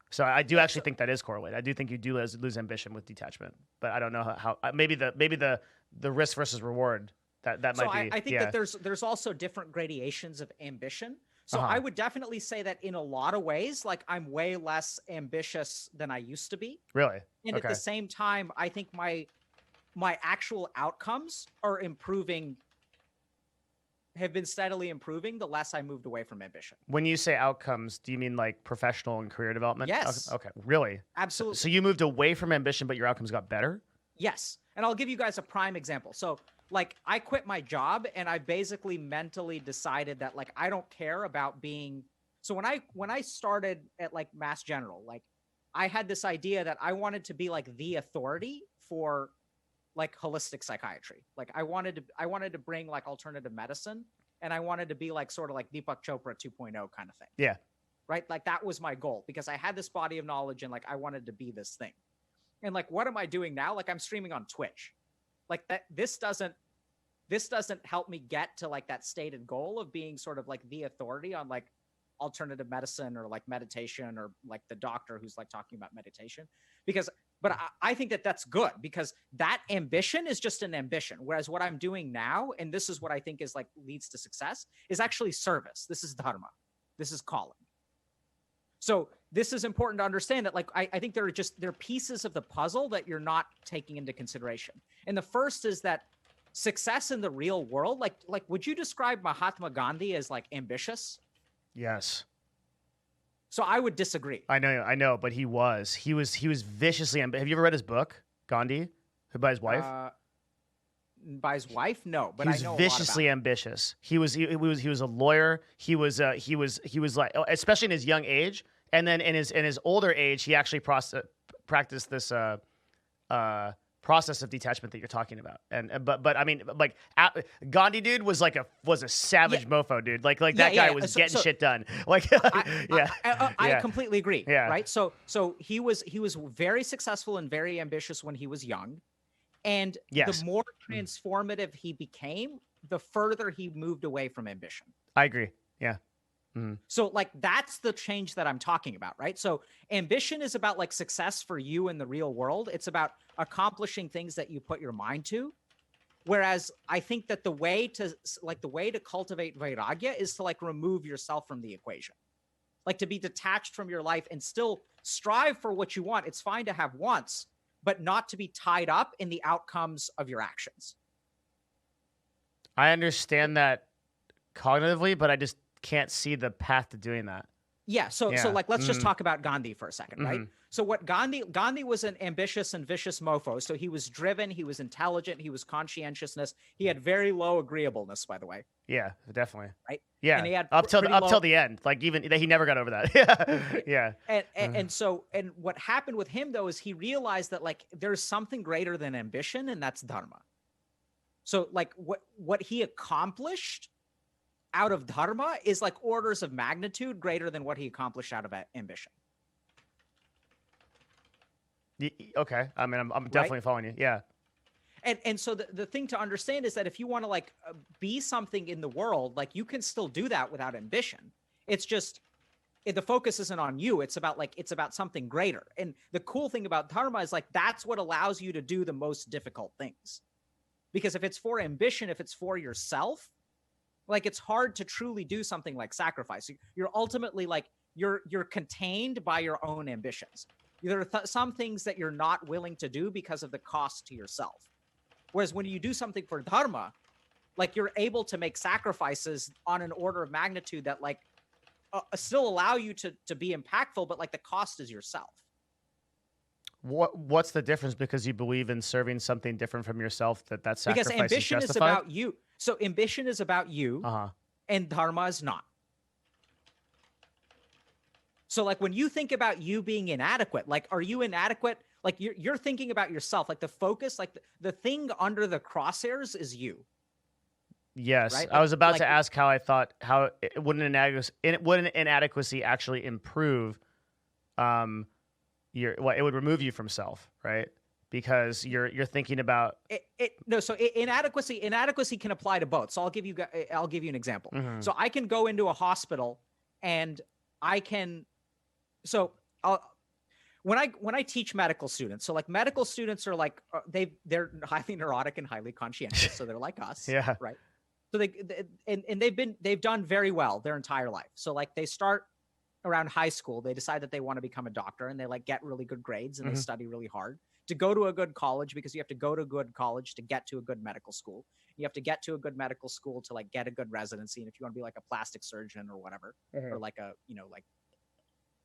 So I do actually think that is correlated. I do think you do lose ambition with detachment, but I don't know how maybe the risk versus reward that might be. I think that there's also different gradations of ambition. So I would definitely say that in a lot of ways, like I'm way less ambitious than I used to be. Really? And at the same time, I think my actual outcomes are improving, have been steadily improving the less I moved away from ambition. When you say outcomes, do you mean like professional and career development? Yes. Okay. Really? Absolutely. So you moved away from ambition, but your outcomes got better? Yes. And I'll give you guys a prime example. So like I quit my job and I basically mentally decided that like I don't care about being. So when I started at like Mass General, like I had this idea that I wanted to be like the authority for like holistic psychiatry. Like I wanted to bring like alternative medicine, and I wanted to be like sort of like Deepak Chopra 2.0 kind of thing. Yeah. Right. Like that was my goal, because I had this body of knowledge and like I wanted to be this thing. And like, what am I doing now? Like I'm streaming on Twitch. Like that, this doesn't help me get to like that stated goal of being sort of like the authority on like alternative medicine or like meditation, or like the doctor who's like talking about meditation. But I think that that's good, because that ambition is just an ambition. Whereas what I'm doing now, and this is what I think is like leads to success, is actually service. This is dharma. This is calling. So this is important to understand that like, I think there are pieces of the puzzle that you're not taking into consideration. And the first is that success in the real world, like would you describe Mahatma Gandhi as like ambitious? Yes. So I would disagree. I know, but he was viciously ambitious. Have you ever read his book, Gandhi, by his wife? By his wife? No, but he was I know viciously ambitious. He was a lawyer. He was like, especially in his young age, and then in his older age, he actually practiced this process of detachment that you're talking about. But I mean, like Gandhi dude was a savage mofo dude. Like that guy was getting shit done. Like I completely agree. Yeah. Right. So he was very successful and very ambitious when he was young. And the more transformative he became, the further he moved away from ambition. I agree. Yeah. Mm-hmm. So like, that's the change that I'm talking about, right? So ambition is about like success for you in the real world. It's about accomplishing things that you put your mind to. Whereas I think that the way to cultivate vairagya is to like remove yourself from the equation, like to be detached from your life and still strive for what you want. It's fine to have wants, but not to be tied up in the outcomes of your actions. I understand that cognitively, but I just can't see the path to doing that. Yeah. So like, let's just talk about Gandhi for a second, right? So what Gandhi was an ambitious and vicious mofo. So he was driven, he was intelligent, he was conscientiousness. He had very low agreeableness, by the way. Yeah, definitely. Right. Yeah. And he had up till the end. Like even he never got over that. Yeah. And what happened with him though is he realized that like there's something greater than ambition, and that's dharma. So like what he accomplished out of dharma is like orders of magnitude greater than what he accomplished out of ambition. Okay. I mean, I'm definitely following you. Yeah. And so the thing to understand is that if you want to like be something in the world, like you can still do that without ambition. It's just the focus isn't on you. It's about something greater. And the cool thing about dharma is like that's what allows you to do the most difficult things. Because if it's for ambition, if it's for yourself, like it's hard to truly do something like sacrifice. You're ultimately like you're contained by your own ambitions. There are some things that you're not willing to do because of the cost to yourself. Whereas when you do something for dharma, like you're able to make sacrifices on an order of magnitude that like still allow you to be impactful, but like the cost is yourself. What's the difference? Because you believe in serving something different from yourself, that sacrifice because ambition is is about you. So ambition is about you, and dharma is not. So like when you think about you being inadequate, like are you inadequate? Like you're thinking about yourself, like the focus, like the thing under the crosshairs is you. Yes, right? I was about to ask how wouldn't inadequacy actually improve it would remove you from self, right? Because you're thinking about inadequacy can apply to both. So I'll give you an example. So I can go into a hospital and I can when I teach medical students, so like medical students are like they're highly neurotic and highly conscientious, so they're like us. Yeah. Right. So they've done very well their entire life. So like they start around high school, they decide that they want to become a doctor, and they like get really good grades and they study really hard to go to a good college, because you have to go to a good college to get to a good medical school. You have to get to a good medical school to like get a good residency. And if you want to be like a plastic surgeon or whatever, or like a,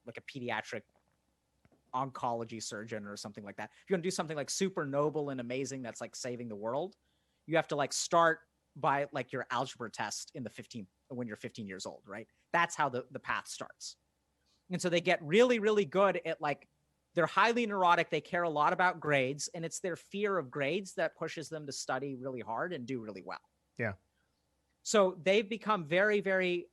like a pediatric oncology surgeon or something like that, if you want to do something like super noble and amazing that's like saving the world, you have to like start by like your algebra test when you're 15 years old, right? That's how the path starts. And so they get really, really good at like They're highly neurotic. They care a lot about grades, and it's their fear of grades that pushes them to study really hard and do really well. Yeah. So they've become very, very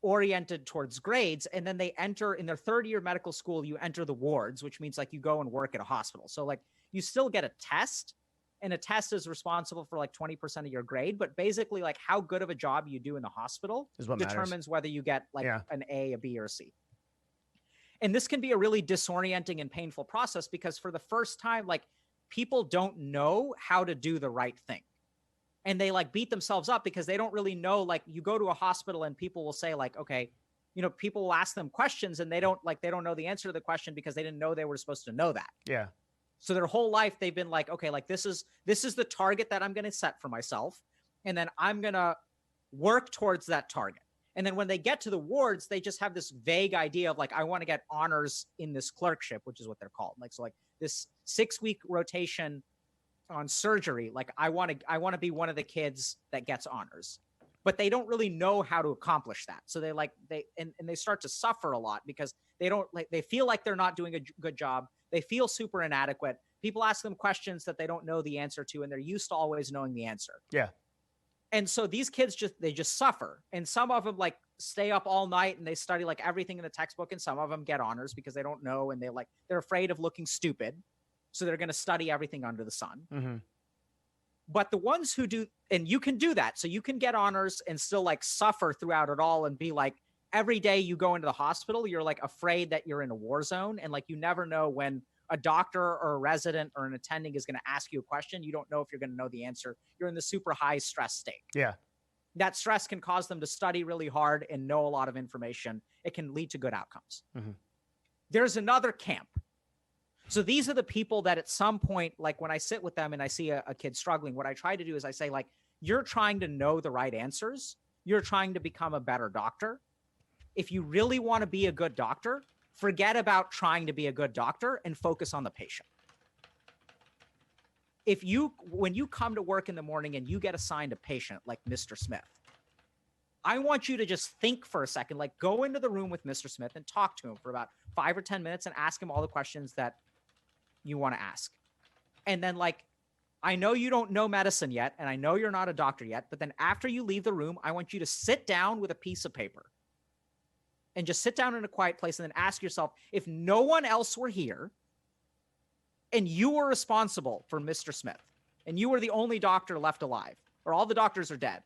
oriented towards grades. And then they enter in their third year of medical school, you enter the wards, which means like you go and work at a hospital. So like you still get a test, and a test is responsible for like 20% of your grade. But basically like how good of a job you do in the hospital Is what determines matters. whether you get like an A, a B, or a C. And this can be a really disorienting and painful process because for the first time, like people don't know how to do the right thing. And they like beat themselves up because they don't really know. Like you go to a hospital and people will say like, okay, you know, people will ask them questions and they don't know the answer to the question because they didn't know they were supposed to know that. Yeah. So their whole life they've been like, okay, like this is the target that I'm going to set for myself. And then I'm going to work towards that target. And then when they get to the wards, they just have this vague idea of like, I want to get honors in this clerkship, which is what they're called. Like, so like this 6-week rotation on surgery. Like I want to be one of the kids that gets honors, but they don't really know how to accomplish that. So they start to suffer a lot because they feel like they're not doing a good job. They feel super inadequate. People ask them questions that they don't know the answer to, and they're used to always knowing the answer. Yeah. And so these kids just suffer. And some of them like stay up all night and they study like everything in the textbook. And some of them get honors because they don't know. And they're afraid of looking stupid. So they're going to study everything under the sun. Mm-hmm. But the ones who do, and you can do that. So you can get honors and still like suffer throughout it all and be like, every day you go into the hospital, you're like afraid that you're in a war zone. And like, you never know when a doctor or a resident or an attending is going to ask you a question. You don't know if you're going to know the answer. You're in the super high stress state. Yeah. That stress can cause them to study really hard and know a lot of information. It can lead to good outcomes. Mm-hmm. There's another camp. So these are the people that at some point, like when I sit with them and I see a kid struggling, what I try to do is I say like, you're trying to know the right answers. You're trying to become a better doctor. If you really want to be a good doctor, forget about trying to be a good doctor and focus on the patient. When you come to work in the morning and you get assigned a patient like Mr. Smith, I want you to just think for a second, like go into the room with Mr. Smith and talk to him for about 5 or 10 minutes and ask him all the questions that you want to ask. And then like, I know you don't know medicine yet, and I know you're not a doctor yet, but then after you leave the room, I want you to sit down with a piece of paper and just sit down in a quiet place and then ask yourself, if no one else were here and you were responsible for Mr. Smith and you were the only doctor left alive or all the doctors are dead,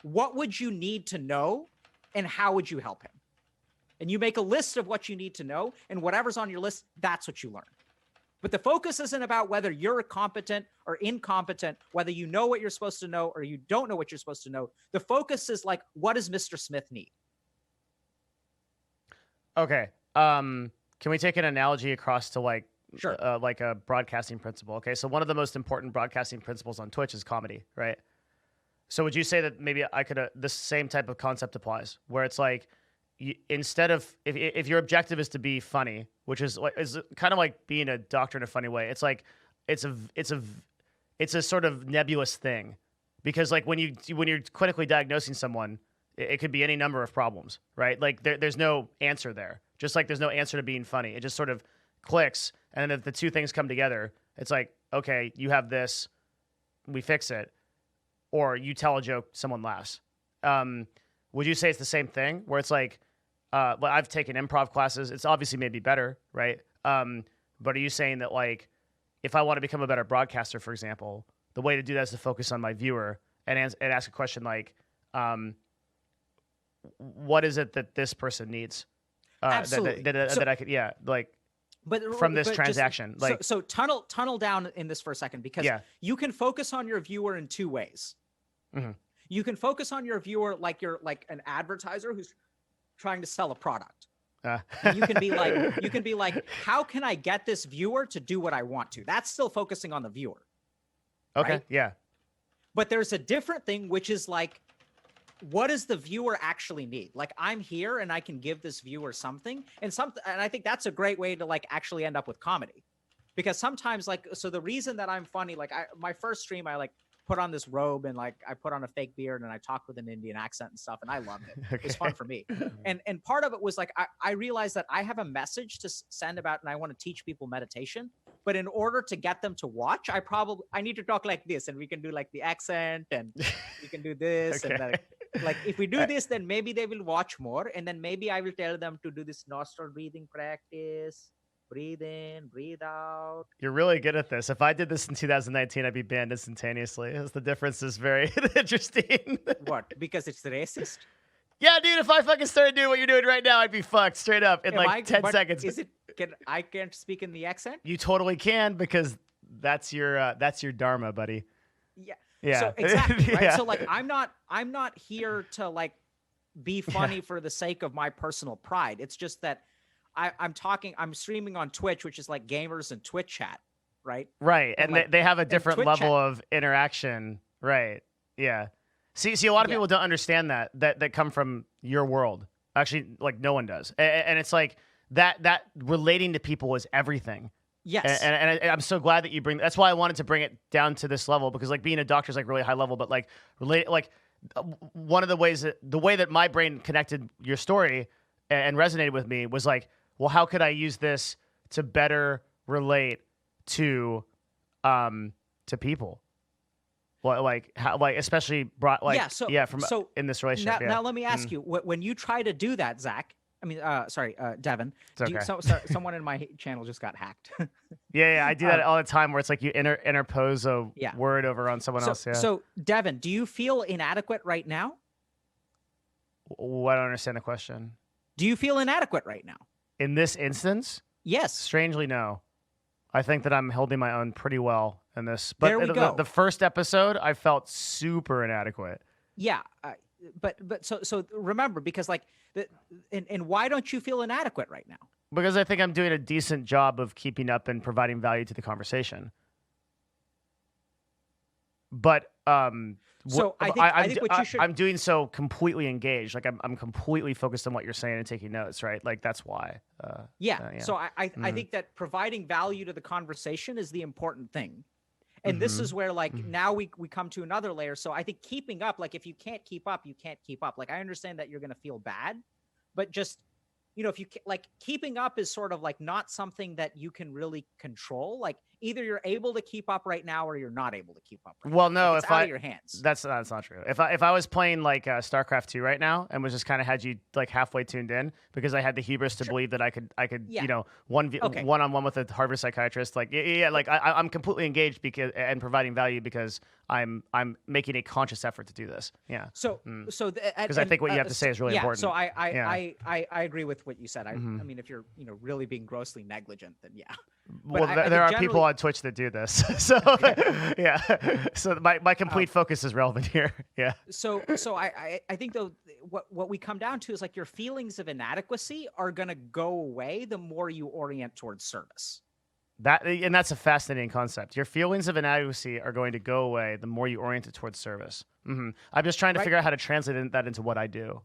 what would you need to know and how would you help him? And you make a list of what you need to know, and whatever's on your list, that's what you learn. But the focus isn't about whether you're competent or incompetent, whether you know what you're supposed to know or you don't know what you're supposed to know. The focus is like, what does Mr. Smith need? Okay. Can we take an analogy across to like, Sure. Like a broadcasting principle? Okay. So one of the most important broadcasting principles on Twitch is comedy, right? So would you say that maybe this same type of concept applies where it's like, instead of, if your objective is to be funny, which is kind of like being a doctor in a funny way, it's like, it's a sort of nebulous thing because like when you're clinically diagnosing someone, it could be any number of problems, right? Like there's no answer there. Just like there's no answer to being funny. It just sort of clicks. And then if the two things come together, it's like, okay, you have this, we fix it. Or you tell a joke, someone laughs. Would you say it's the same thing where it's like, I've taken improv classes. It's obviously maybe better, right? But are you saying that like, if I want to become a better broadcaster, for example, the way to do that is to focus on my viewer and ask a question like, what is it that this person needs? Absolutely. That I could, yeah, like from this transaction. Just, like so tunnel down in this for a second because you can focus on your viewer in two ways. Mm-hmm. You can focus on your viewer like you're like an advertiser who's trying to sell a product. You can be like, how can I get this viewer to do what I want to? That's still focusing on the viewer. Okay. Right? Yeah. But there's a different thing, which is like, what does the viewer actually need? Like I'm here and I can give this viewer something and I think that's a great way to like actually end up with comedy because sometimes like, so the reason that I'm funny, like my first stream, I like put on this robe and like I put on a fake beard and I talked with an Indian accent and stuff, and I loved it. It was fun for me. And part of it was like I realized that I have a message to send about, and I want to teach people meditation. But in order to get them to watch, I need to talk like this, and we can do like the accent, and we can do this, and that. Like if we do this, then maybe they will watch more, and then maybe I will tell them to do this nostril breathing practice. Breathe in, breathe out. You're really good at this. If I did this in 2019, I'd be banned instantaneously. The difference is very interesting. What? Because it's racist? Yeah, dude, if I fucking started doing what you're doing right now, I'd be fucked straight up in 10 seconds. I can't speak in the accent? You totally can, because that's your dharma, buddy. Yeah. Yeah. So exactly, right? Yeah. So like I'm not here to like be funny for the sake of my personal pride. It's just that I'm streaming on Twitch, which is like gamers and Twitch chat, right? Right. And like, they have a different level of interaction. Right. Yeah. See, a lot of people don't understand that come from your world. Actually, like no one does. And it's like that relating to people is everything. Yes. And I'm so glad that you bring, that's why I wanted to bring it down to this level, because like being a doctor is like really high level, but like one of the ways the way that my brain connected your story and resonated with me was like, well, how could I use this to better relate to people? Well, like how, like especially brought like in this relationship. Now let me ask you, when you try to do that, Zach. I mean, Devin. It's okay. Someone in my channel just got hacked. yeah, I do that all the time, where it's like you interpose a word over on someone else. Yeah. So, Devin, do you feel inadequate right now? I don't understand the question. Do you feel inadequate right now? In this instance? Yes. Strangely, no. I think that I'm holding my own pretty well in this. But there we go. The first episode, I felt super inadequate. Yeah, but so remember, because like, and why don't you feel inadequate right now? Because I think I'm doing a decent job of keeping up and providing value to the conversation. But so I think what you should. I'm doing so completely engaged. Like I'm completely focused on what you're saying and taking notes. Right. Like that's why. So I think that providing value to the conversation is the important thing. And this is where like now we come to another layer. So I think keeping up, like if you can't keep up, you can't keep up. Like I understand that you're going to feel bad, but just, you know, if you like keeping up is sort of like not something that you can really control. Like either you're able to keep up right now or you're not able to keep up right well, now. no, like, it's out of your hands. That's not true. If I was playing like StarCraft 2 right now and was just kind of had you like halfway tuned in because I had the hubris to believe that I could you know, one-on-one with a Harvard psychiatrist, like like I'm completely engaged and providing value because I'm making a conscious effort to do this. Yeah. So because I think what you have to say is really important. So I agree with what you said. I mean, if you're really being grossly negligent, then yeah. Well, there are people on Twitch that do this, so yeah. So my complete focus is relevant here. Yeah. So I think though what we come down to is like your feelings of inadequacy are gonna go away the more you orient towards service. That's a fascinating concept. Your feelings of inadequacy are going to go away the more you orient it towards service. I'm just trying to figure out how to translate that into what I do.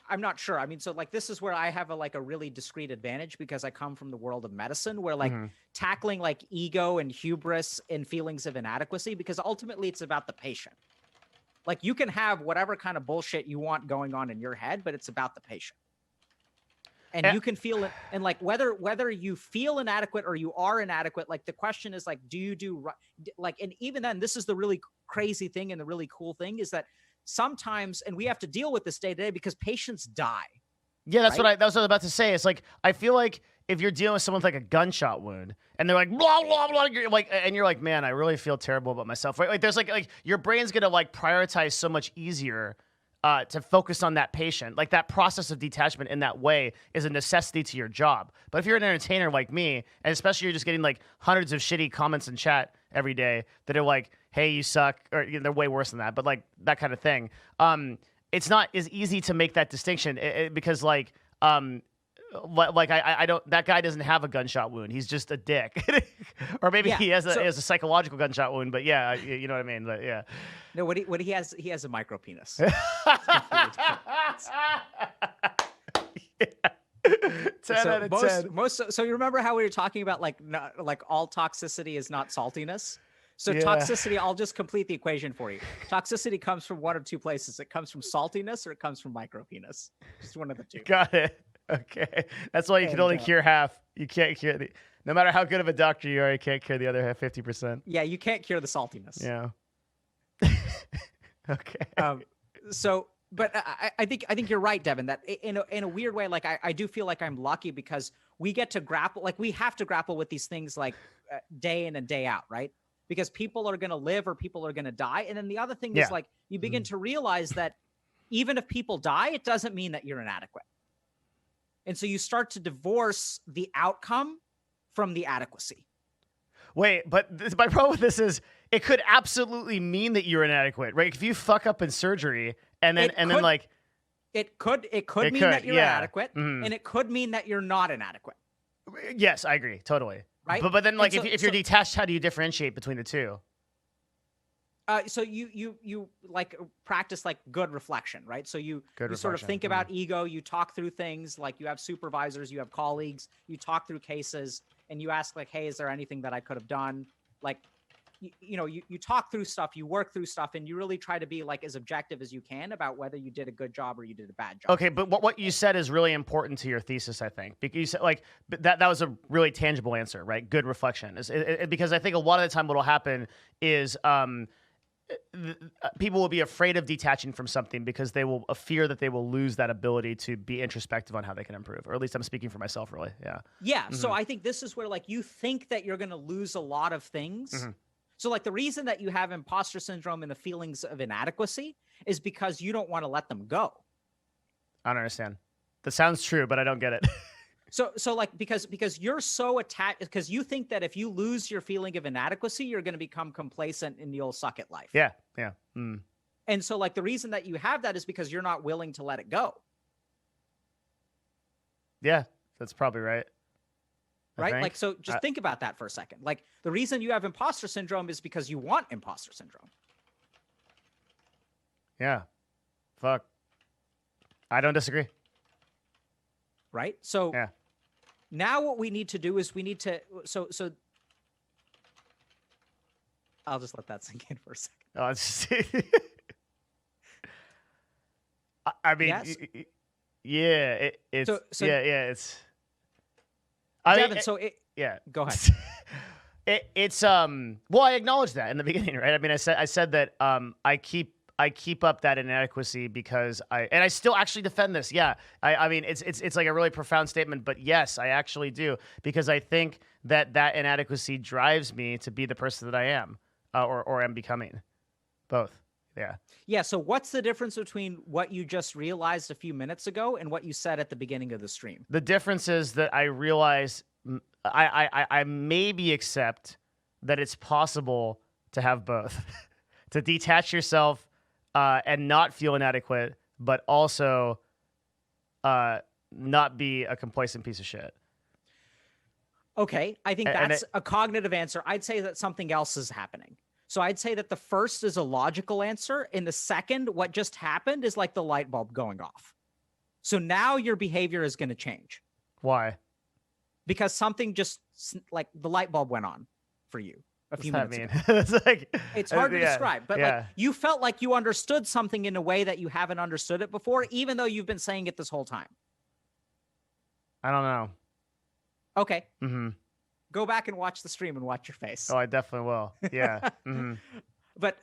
I'm not sure. I mean, so like this is where I have a really discrete advantage because I come from the world of medicine where like tackling like ego and hubris and feelings of inadequacy, because ultimately it's about the patient. Like you can have whatever kind of bullshit you want going on in your head, but it's about the patient. And you can feel it. And like whether you feel inadequate or you are inadequate, like the question is like, do you do like, and even then this is the really crazy thing. And the really cool thing is that sometimes, and we have to deal with this day to day because patients die. Yeah, that's what I was about to say. It's like I feel like if you're dealing with someone with like a gunshot wound and they're like blah blah blah, you're like, man, I really feel terrible about myself. Right? Like there's like your brain's gonna like prioritize so much easier to focus on that patient. Like that process of detachment in that way is a necessity to your job. But if you're an entertainer like me, and especially you're just getting like hundreds of shitty comments in chat every day that are like, hey, you suck, or they're way worse than that, but like that kind of thing. It's not as easy to make that distinction because I don't, that guy doesn't have a gunshot wound. He's just a dick. Or maybe he has a psychological gunshot wound, but yeah, you know what I mean? But yeah. No, what he has a micro penis. So you remember how we were talking about like all toxicity is not saltiness? So Yeah. toxicity, I'll just complete the equation for you. Toxicity comes from one of two places. It comes from saltiness or it comes from micropenis. Just one of the two. Got it. Okay. That's why you can And, only cure half. You can't cure the. No matter how good of a doctor you are, you can't cure the other 50%. Yeah, you can't cure the saltiness. Yeah. Okay. But I think you're right, Devin, that in a weird way, like I do feel like I'm lucky because we get to grapple, like we have to grapple with these things like day in and day out, right? Because people are going to live or people are going to die. And then the other thing is like you begin to realize that even if people die, it doesn't mean that you're inadequate. And so you start to divorce the outcome from the adequacy. Wait, but my problem with this is it could absolutely mean that you're inadequate, right? If you fuck up in surgery and then it could mean that you're inadequate, and it could mean that you're not inadequate. Yes, I agree, totally. Right? But then like if you're detached, how do you differentiate between the two? So you like practice like good reflection, right? So you sort of think reflection. about ego, you talk through things, like you have supervisors, you have colleagues, you talk through cases, and you ask like, hey, is there anything that I could have done? Like, you talk through stuff, you work through stuff, and you really try to be like as objective as you can about whether you did a good job or you did a bad job. Okay, but what you said is really important to your thesis, I think, because you said like that was a really tangible answer, right? Good reflection, because I think a lot of the time what will happen is people will be afraid of detaching from something because they will fear that they will lose that ability to be introspective on how they can improve, or at least I'm speaking for myself, really. Yeah. So I think this is where like you think that you're going to lose a lot of things. So like the reason that you have imposter syndrome and the feelings of inadequacy is because you don't want to let them go. I don't understand. That sounds true, but I don't get it. So like because you're so attached, because you think that if you lose your feeling of inadequacy, you're going to become complacent in the old suck it life. Yeah. And so like the reason that you have that is because you're not willing to let it go. Yeah, that's probably right. Right? Like, so just think about that for a second. Like the reason you have imposter syndrome is because you want imposter syndrome. Yeah. Fuck. I don't disagree. Right? So yeah. Now what we need to do is we need to, so I'll just let that sink in for a second. Oh, it's I mean, yes? Yeah, it's, so it's, Devin, yeah, go ahead. It's well, I acknowledged that in the beginning, right? I mean, I said that I keep up that inadequacy because I still actually defend this. Yeah. I mean, it's like a really profound statement, but yes, I actually do, because I think that inadequacy drives me to be the person that I am, or am becoming. Both. Yeah. Yeah. So what's the difference between what you just realized a few minutes ago and what you said at the beginning of the stream? The difference is that I realize I maybe accept that it's possible to have both, to detach yourself and not feel inadequate, but also not be a complacent piece of shit. Okay, I think that's a cognitive answer. I'd say that something else is happening. So I'd say that the first is a logical answer, and the second, what just happened, is like the light bulb going off. So now your behavior is going to change. Why? Because something just, like, the light bulb went on for you a few minutes ago. It's like, it's hard to describe, but like you felt like you understood something in a way that you haven't understood it before, even though you've been saying it this whole time. I don't know. Okay. Go back and watch the stream and watch your face. Oh, I definitely will. Yeah. But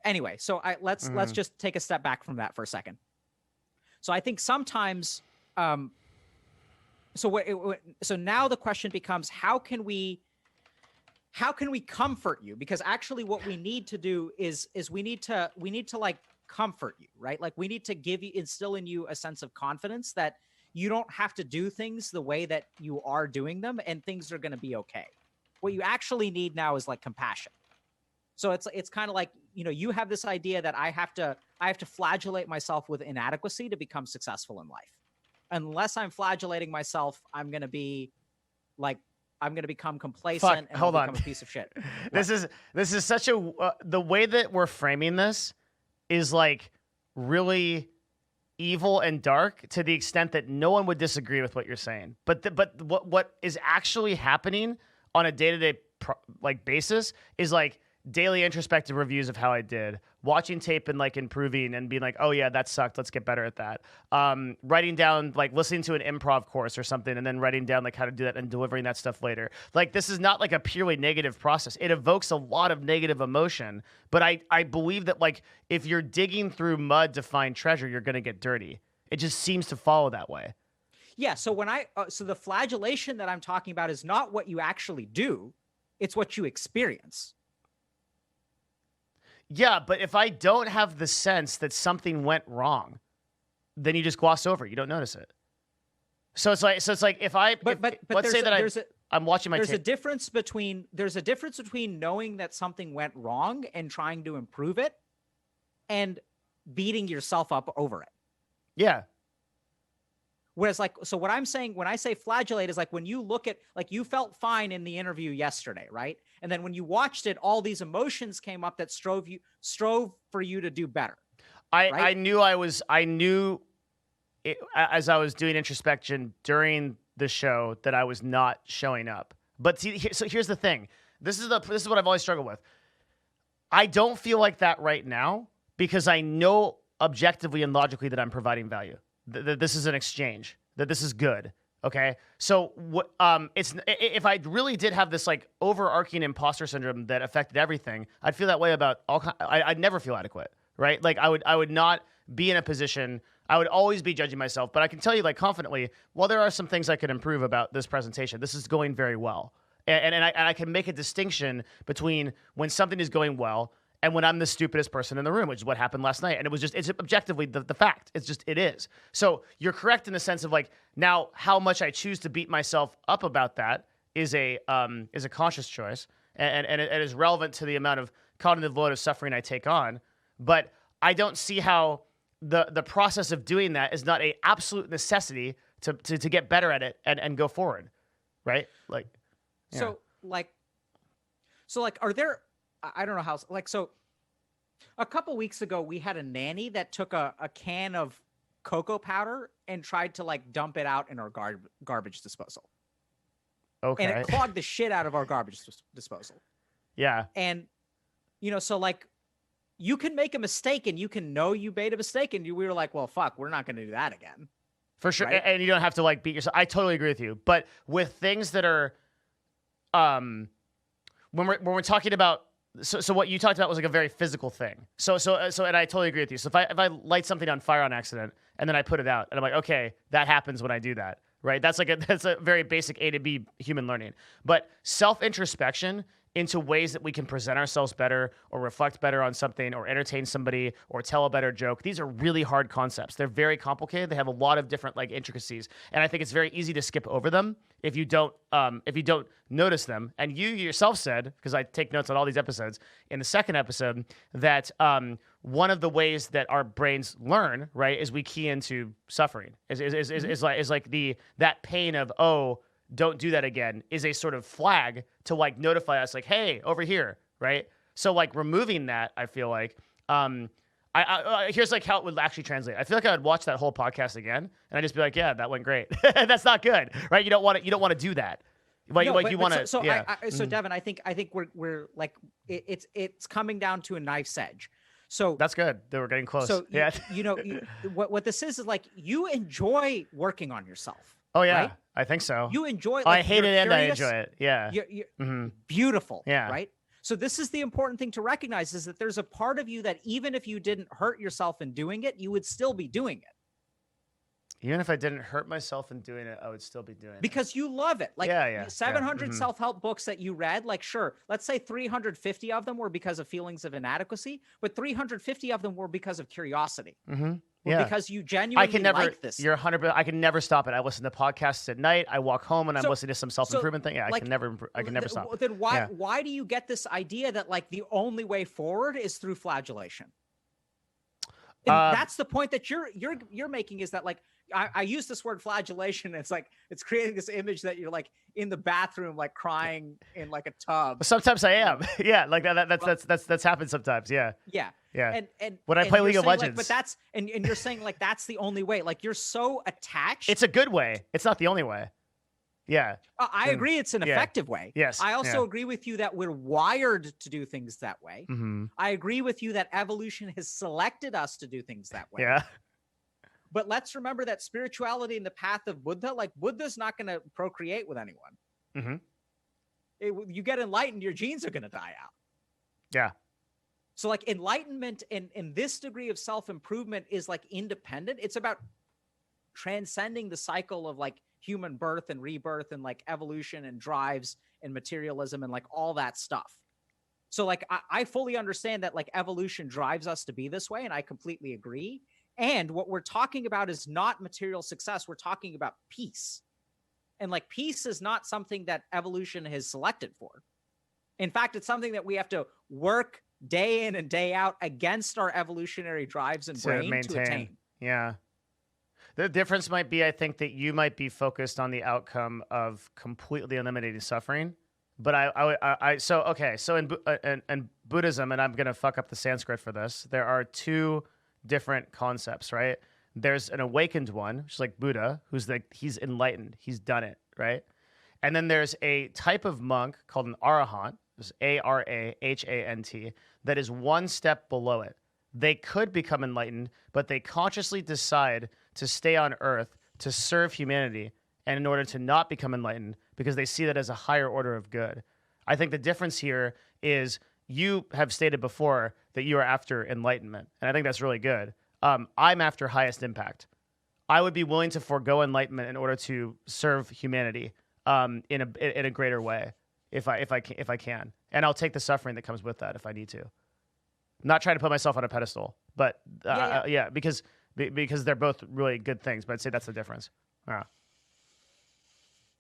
anyway, so let's just take a step back from that for a second. So I think sometimes, so now the question becomes, how can we comfort you? Because actually what we need to do is we need to like comfort you, right? Like we need to instill in you a sense of confidence that you don't have to do things the way that you are doing them, and things are going to be okay. What you actually need now is like compassion. So it's kind of like, you have this idea that I have to flagellate myself with inadequacy to become successful in life. Unless I'm flagellating myself, I'm going to become complacent and I'll become a piece of shit. This is such a the way that we're framing this is like really evil and dark to the extent that no one would disagree with what you're saying. But what is actually happening on a day-to-day basis is like daily introspective reviews of how I did, watching tape and like improving and being like, oh yeah, that sucked, let's get better at that. Writing down, like listening to an improv course or something and then writing down like how to do that and delivering that stuff later. Like this is not like a purely negative process. It evokes a lot of negative emotion, but I believe that like if you're digging through mud to find treasure, you're going to get dirty. It just seems to follow that way. Yeah, so when so the flagellation that I'm talking about is not what you actually do, it's what you experience. Yeah, but if I don't have the sense that something went wrong, then you just gloss over it. You don't notice it. So it's like if I let's say that I'm watching my tape. There's a difference between knowing that something went wrong and trying to improve it and beating yourself up over it. Yeah. Whereas like, so what I'm saying when I say flagellate is like when you look at, like you felt fine in the interview yesterday, right? And then when you watched it, all these emotions came up that strove for you to do better. I knew it, as I was doing introspection during the show that I was not showing up. But see, so here's the thing. This is what I've always struggled with. I don't feel like that right now because I know objectively and logically that I'm providing value. That this is an exchange, that this is good. Okay. So what, if I really did have this like overarching imposter syndrome that affected everything, I'd feel that way about I'd never feel adequate, right? Like I would not be in a position, I would always be judging myself, but I can tell you like confidently, well, there are some things I could improve about this presentation. This is going very well. And I can make a distinction between when something is going well and when I'm the stupidest person in the room, which is what happened last night. And it's objectively the fact. It is. So you're correct in the sense of like, now how much I choose to beat myself up about that is a conscious choice. And it is relevant to the amount of cognitive load of suffering I take on. But I don't see how the process of doing that is not a absolute necessity to get better at it and go forward. Right? Like, yeah. So are there, I don't know how, like, so a couple weeks ago, we had a nanny that took a can of cocoa powder and tried to like dump it out in our garbage disposal. Okay. And it clogged the shit out of our garbage disposal. Yeah. And, you know, so like you can make a mistake and you can know you made a mistake and we were like, well, fuck, we're not going to do that again. For sure. Right? And you don't have to like beat yourself. I totally agree with you. But with things that are, when we're talking about, so what you talked about was like a very physical thing. So and I totally agree with you. So if I light something on fire on accident and then I put it out and I'm like, okay, that happens when I do that, right? That's a very basic A to B human learning. But self-introspection into ways that we can present ourselves better or reflect better on something or entertain somebody or tell a better joke. These are really hard concepts. They're very complicated. They have a lot of different like intricacies. And I think it's very easy to skip over them if you don't notice them. And you yourself said, because I take notes on all these episodes, in the second episode, that one of the ways that our brains learn, right, is we key into suffering. Is like that pain of, oh, don't do that again, is a sort of flag to like notify us like, hey, over here, right? So like removing that, I feel like, here's like how it would actually translate. I feel like I would watch that whole podcast again and I'd just be like, yeah, that went great. That's not good, right? You don't want to do that. Like, no, like you want to. So yeah. So Devin, I think we're like, it's coming down to a knife's edge. So that's good that we're getting close. So yeah, what this is like you enjoy working on yourself. Oh yeah, right? I think so. You enjoy. Like, I hate it and curious, I enjoy it. Yeah, you're beautiful. Yeah, right. So this is the important thing to recognize is that there's a part of you that even if you didn't hurt yourself in doing it, you would still be doing it. Even if I didn't hurt myself in doing it, I would still be doing it. Because you love it. Like 700 self-help books that you read, like sure, let's say 350 of them were because of feelings of inadequacy, but 350 of them were because of curiosity. Yeah. Because you genuinely like this. You're 100%. I can never stop it. I listen to podcasts at night. I walk home and I'm listening to some self-improvement thing. Yeah, like, I can never stop. Then why do you get this idea that like the only way forward is through flagellation? And that's the point that you're making is that like, I use this word flagellation. It's like, it's creating this image that you're like in the bathroom, like crying in like a tub. Sometimes I am. Yeah. Like that's happened sometimes. Yeah. Yeah. Yeah. And when I play League of Legends, like, but that's, and you're saying like, that's the only way, like you're so attached. It's a good way. It's not the only way. Yeah. I agree it's an effective way. Yes. I also agree with you that we're wired to do things that way. Mm-hmm. I agree with you that evolution has selected us to do things that way. Yeah. But let's remember that spirituality in the path of Buddha, like Buddha's not going to procreate with anyone. Mm-hmm. You get enlightened, your genes are going to die out. Yeah. So like enlightenment in this degree of self-improvement is like independent. It's about transcending the cycle of like human birth and rebirth and like evolution and drives and materialism and like all that stuff. So like I fully understand that like evolution drives us to be this way, and I completely agree. And what we're talking about is not material success. We're talking about peace. And like peace is not something that evolution has selected for. In fact, it's something that we have to work day in and day out against our evolutionary drives and brain to attain. Yeah. The difference might be, I think, that you might be focused on the outcome of completely eliminating suffering. But so in Buddhism, and I'm going to fuck up the Sanskrit for this, there are two different concepts, right? There's an awakened one, which is like Buddha, who's like, he's enlightened, he's done it, right? And then there's a type of monk called an arahant, there's Arahant, that is one step below it. They could become enlightened, but they consciously decide to stay on earth to serve humanity, and in order to not become enlightened, because they see that as a higher order of good. I think the difference here is you have stated before that you are after enlightenment, and I think that's really good. I'm after highest impact. I would be willing to forego enlightenment in order to serve humanity in a greater way if I can, and I'll take the suffering that comes with that if I need to. I'm not trying to put myself on a pedestal, but because they're both really good things. But I'd say that's the difference.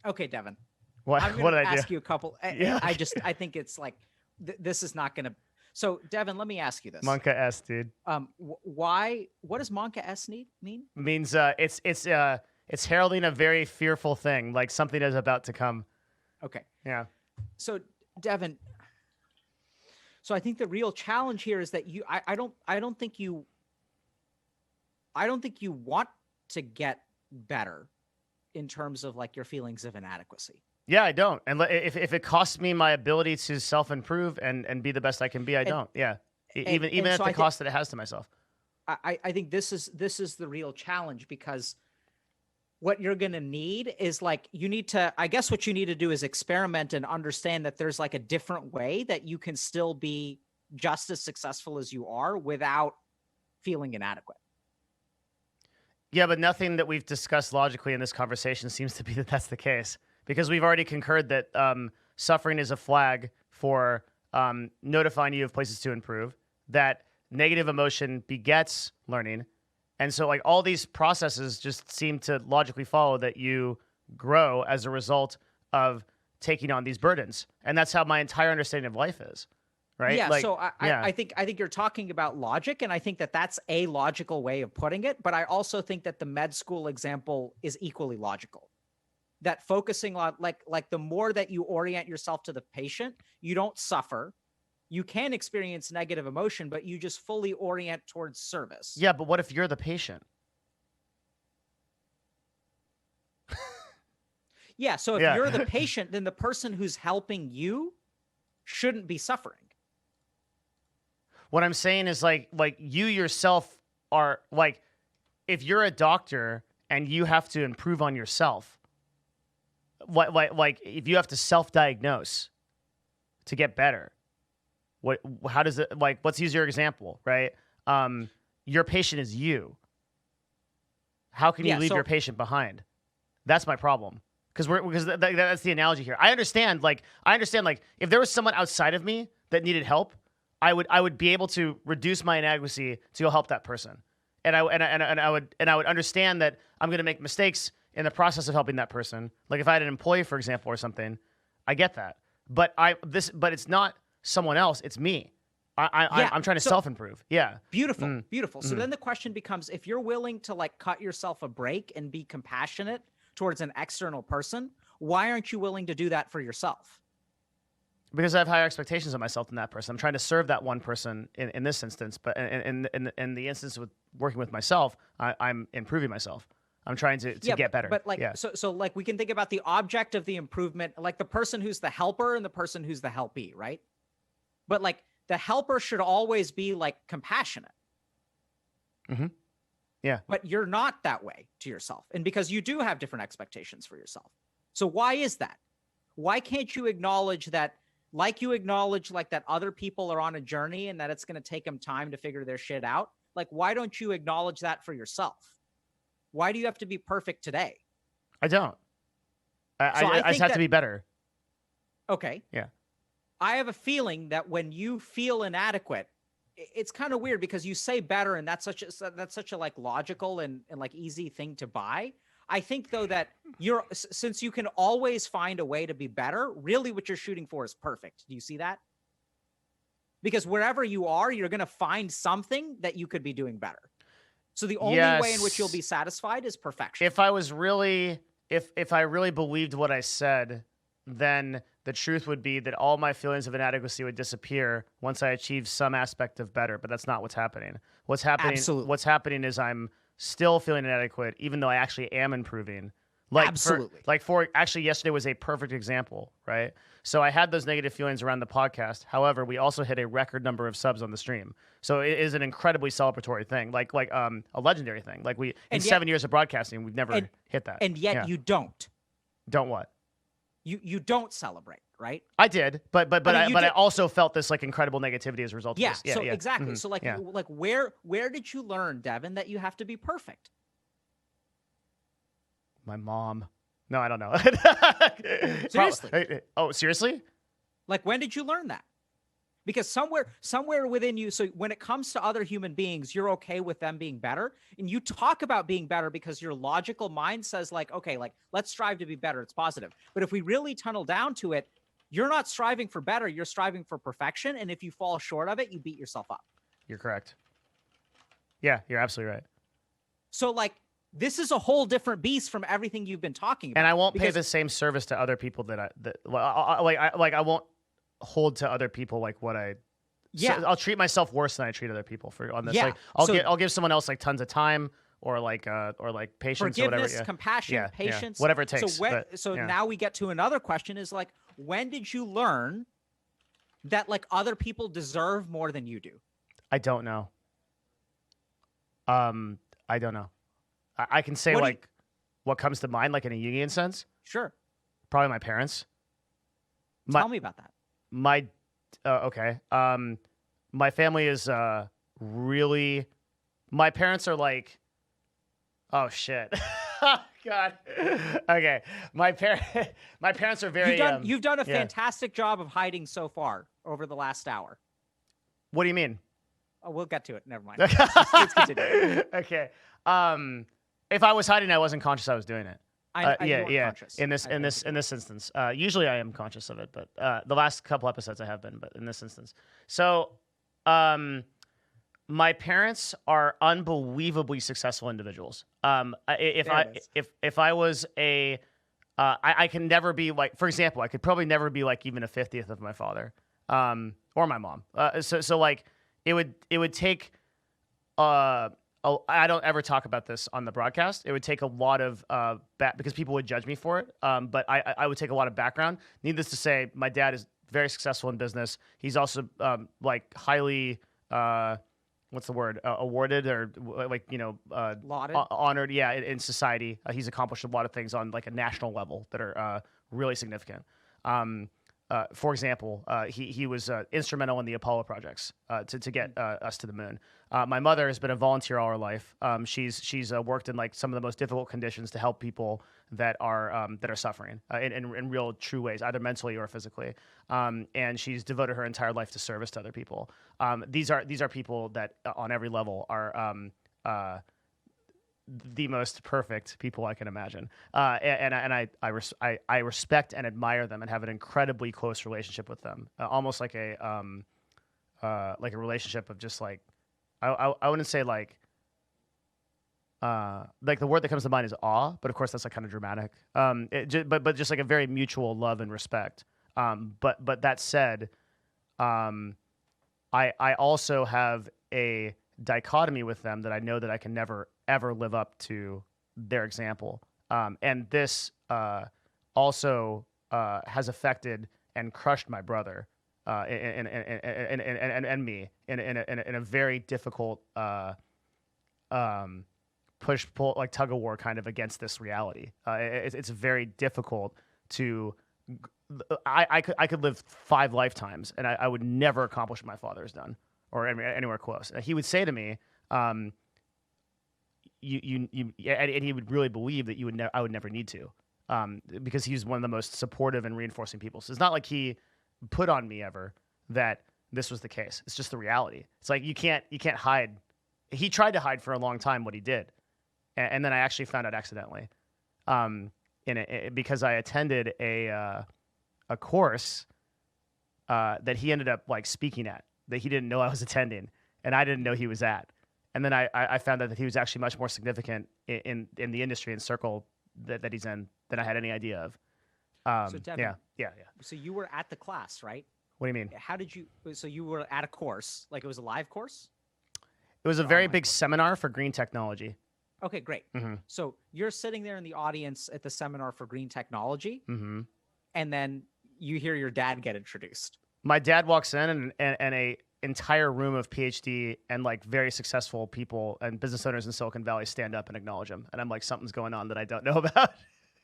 Okay, Devin. What I'm did going to I do? ask you a couple. I think it's like this is not going to. So, Devin, let me ask you this. Monka S, dude. What does Monka S mean? Means it's heralding a very fearful thing, like something is about to come. Okay. Yeah. So, Devin. So I think the real challenge here is that I don't think you want to get better in terms of like your feelings of inadequacy. Yeah, I don't. And if it costs me my ability to self-improve and be the best I can be, I don't. Yeah. Even at the cost that it has to myself. I think this is the real challenge, because what you're going to need is like, I guess what you need to do is experiment and understand that there's like a different way that you can still be just as successful as you are without feeling inadequate. Yeah, but nothing that we've discussed logically in this conversation seems to be that that's the case, because we've already concurred that suffering is a flag for notifying you of places to improve, that negative emotion begets learning. And so like all these processes just seem to logically follow that you grow as a result of taking on these burdens. And that's how my entire understanding of life is. Right? Yeah. Like, so I think you're talking about logic, and I think that that's a logical way of putting it. But I also think that the med school example is equally logical. That focusing on like the more that you orient yourself to the patient, you don't suffer. You can experience negative emotion, but you just fully orient towards service. Yeah, but what if you're the patient? Yeah, so if you're the patient, then the person who's helping you shouldn't be suffering. What I'm saying is like you yourself are like, if you're a doctor and you have to improve on yourself, like if you have to self-diagnose to get better, how does it, like, let's use your example, right? Your patient is you. How can you leave your patient behind? That's my problem. Because that's the analogy here. I understand like if there was someone outside of me that needed help, I would be able to reduce my inadequacy to go help that person. And I would understand that I'm going to make mistakes in the process of helping that person. Like if I had an employee, for example, or something, I get that. But it's not someone else. It's me. I'm trying to self-improve. Yeah. Beautiful. Beautiful. So then the question becomes, if you're willing to like cut yourself a break and be compassionate towards an external person, why aren't you willing to do that for yourself? Because I have higher expectations of myself than that person. I'm trying to serve that one person in this instance, but in the instance with working with myself, I'm improving myself. I'm trying to get better. But like, so like we can think about the object of the improvement, like the person who's the helper and the person who's the helpee, right? But like the helper should always be like compassionate. Mm-hmm. Yeah. But you're not that way to yourself. And because you do have different expectations for yourself. So why is that? Why can't you acknowledge that, like you acknowledge like that other people are on a journey and that it's going to take them time to figure their shit out? Like, why don't you acknowledge that for yourself? Why do you have to be perfect today? I don't. I just have to be better. Okay. Yeah. I have a feeling that when you feel inadequate, it's kind of weird because you say better, and that's such a like logical and like easy thing to buy. I think though that since you can always find a way to be better, really what you're shooting for is perfect. Do you see that? Because wherever you are, you're going to find something that you could be doing better. So the only way in which you'll be satisfied is perfection. If I was really, if I really believed what I said, then the truth would be that all my feelings of inadequacy would disappear once I achieved some aspect of better. But that's not what's happening. What's happening? Absolutely. What's happening is I'm still feeling inadequate, even though I actually am improving. Like Absolutely. Actually, yesterday was a perfect example, right? So I had those negative feelings around the podcast. However, we also hit a record number of subs on the stream. So it is an incredibly celebratory thing, like a legendary thing. Like in 7 years of broadcasting, we've never hit that. And yet you don't. Don't what? You don't celebrate, right? I did, but I I also felt this like incredible negativity as a result of this. Yeah, so exactly. Mm-hmm. So like where did you learn, Devin, that you have to be perfect? My mom. No, I don't know. Seriously? Oh, seriously? Like, when did you learn that? Because somewhere within you, so when it comes to other human beings, you're okay with them being better. And you talk about being better because your logical mind says like, okay, like let's strive to be better. It's positive. But if we really tunnel down to it, you're not striving for better. You're striving for perfection. And if you fall short of it, you beat yourself up. You're correct. Yeah, you're absolutely right. So like, this is a whole different beast from everything you've been talking about. And I won't pay the same service to other people that I won't hold to other people like what I. Yeah, so I'll treat myself worse than I treat other people on this. Yeah. Like I'll give someone else like tons of time or patience or whatever. Forgiveness, compassion, patience, whatever it takes. So now we get to another question: is like, when did you learn that like other people deserve more than you do? I don't know. I don't know. I can say what comes to mind, like in a Jungian sense. Sure. Probably my parents. Tell me about that. Okay. My family is really. My parents are like. Oh shit. God. Okay. My parents are very. You've done a fantastic job of hiding so far over the last hour. What do you mean? Oh, we'll get to it. Never mind. Let's continue. Okay. If I was hiding, I wasn't conscious I was doing it. Conscious. In this instance, usually I am conscious of it, but the last couple episodes I have been. But in this instance, so my parents are unbelievably successful individuals. If I was I can never be like, for example, I could probably never be like even a 50th of my father, or my mom. So like it would take I don't ever talk about this on the broadcast. It would take a lot of because people would judge me for it. But I would take a lot of background. Needless to say, my dad is very successful in business. He's also like highly what's the word, awarded or lauded, honored. Yeah, in society, he's accomplished a lot of things on like a national level that are really significant. For example, he was instrumental in the Apollo projects to get us to the moon. My mother has been a volunteer all her life. She's worked in like some of the most difficult conditions to help people that are suffering in real true ways, either mentally or physically. And she's devoted her entire life to service to other people. These are people that on every level are the most perfect people I can imagine. I respect and admire them and have an incredibly close relationship with them. Almost like a relationship of just like, I wouldn't say like the word that comes to mind is awe, but of course that's like kind of dramatic. But just like a very mutual love and respect. But that said, I also have a dichotomy with them that I know that I can never ever live up to their example. And this also has affected and crushed my brother and me in a very difficult push pull, like tug of war kind of against this reality. It's very difficult to. I could live 5 lifetimes and I would never accomplish what my father has done or anywhere close. He would say to me, and he would really believe that I would never need to, because he's one of the most supportive and reinforcing people. So it's not like he put on me ever that this was the case. It's just the reality. It's like you can't hide. He tried to hide for a long time what he did, and then I actually found out accidentally, because I attended a course that he ended up like speaking at that he didn't know I was attending, and I didn't know he was at. And then I found out that he was actually much more significant in the industry and circle that he's in than I had any idea of. So Devin, yeah. So you were at the class, right? What do you mean? How did you? So you were at a course, like it was a live course? It was a very big seminar for green technology. Okay, great. Mm-hmm. So you're sitting there in the audience at the seminar for green technology, Mm-hmm. and then you hear your dad get introduced. My dad walks in and a entire room of PhD and like very successful people and business owners in Silicon Valley stand up and acknowledge him. And I'm like, something's going on that I don't know about.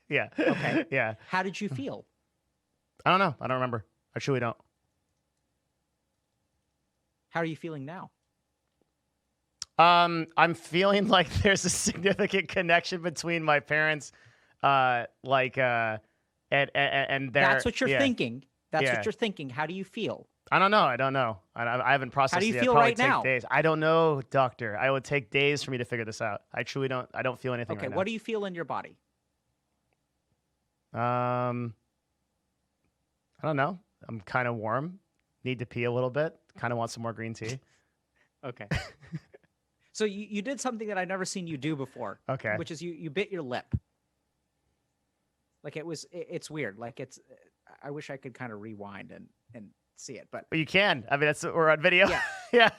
Yeah. Okay. Yeah. How did you feel? I don't know. I don't remember. I truly don't. How are you feeling now? I'm feeling like there's a significant connection between my parents, and their. That's what you're thinking. That's Yeah. what you're thinking. How do you feel? I don't know. I don't know. I haven't processed it. How do you yet. feel Probably right take now? Days. I don't know, doctor. I would take days for me to figure this out. I truly don't. I don't feel anything Okay, right now. what do you feel in your body? I don't know. I'm kind of warm. Need to pee a little bit. Kind of want some more green tea. Okay. So you did something that I've never seen you do before. Okay. Which is you bit your lip. Like it's weird. Like I wish I could kind of rewind and see it, but You can. I mean, we're on video. Yeah. Yeah.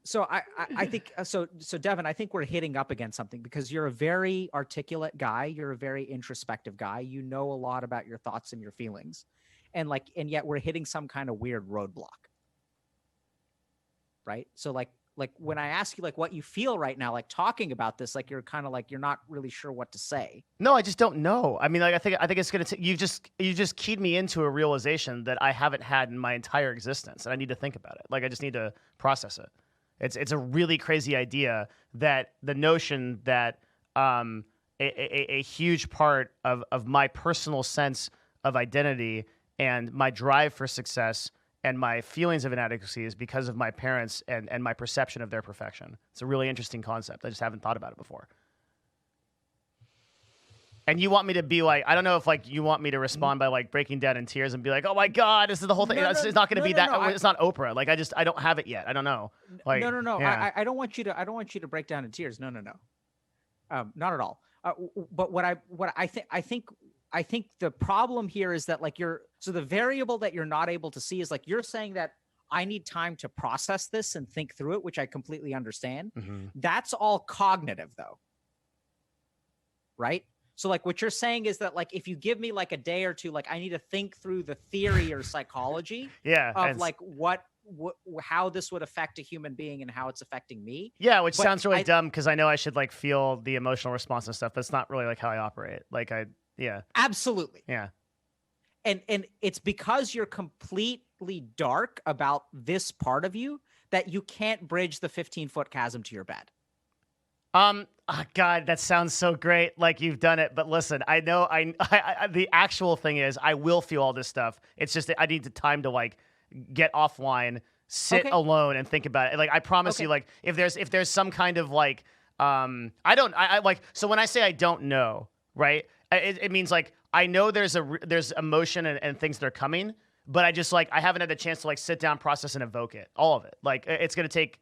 So I think so Devin, I think we're hitting up against something because you're a very articulate guy. You're a very introspective guy. You know a lot about your thoughts and your feelings. And yet we're hitting some kind of weird roadblock. Right? So like when I ask you like what you feel right now, like talking about this, like you're kind of like you're not really sure what to say. No, I just don't know. I mean, like I think it's gonna take. You just keyed me into a realization that I haven't had in my entire existence, and I need to think about it. Like I just need to process it. It's a really crazy idea that the notion that a huge part of my personal sense of identity and my drive for success and my feelings of inadequacy is because of my parents and my perception of their perfection. It's a really interesting concept. I just haven't thought about it before. And you want me to be like, I don't know if like you want me to respond by like breaking down in tears and be like, oh my God, this is the whole thing. It's not going to be that. It's not Oprah. Like I don't have it yet. I don't know. Like, no. Yeah. I don't want you to break down in tears. No. Not at all. But what I think the problem here is that like so the variable that you're not able to see is like you're saying that I need time to process this and think through it, which I completely understand. Mm-hmm. That's all cognitive though. Right? So like what you're saying is that like if you give me like a day or two, like I need to think through the theory or psychology of like how this would affect a human being and how it's affecting me. Yeah, which sounds really dumb because I know I should like feel the emotional response and stuff, but it's not really like how I operate. Like yeah. Absolutely. Yeah. And it's because you're completely dark about this part of you that you can't bridge the 15-foot chasm to your bed. Oh God, that sounds so great. Like you've done it, but listen, I know I the actual thing is I will feel all this stuff. It's just that I need the time to like get offline, sit alone and think about it. Like I promise you, like if there's some kind of like, so when I say I don't know, right? It means like, I know there's emotion and things that are coming, but I just like, I haven't had the chance to like sit down, process and evoke it, all of it. Like it's going to take,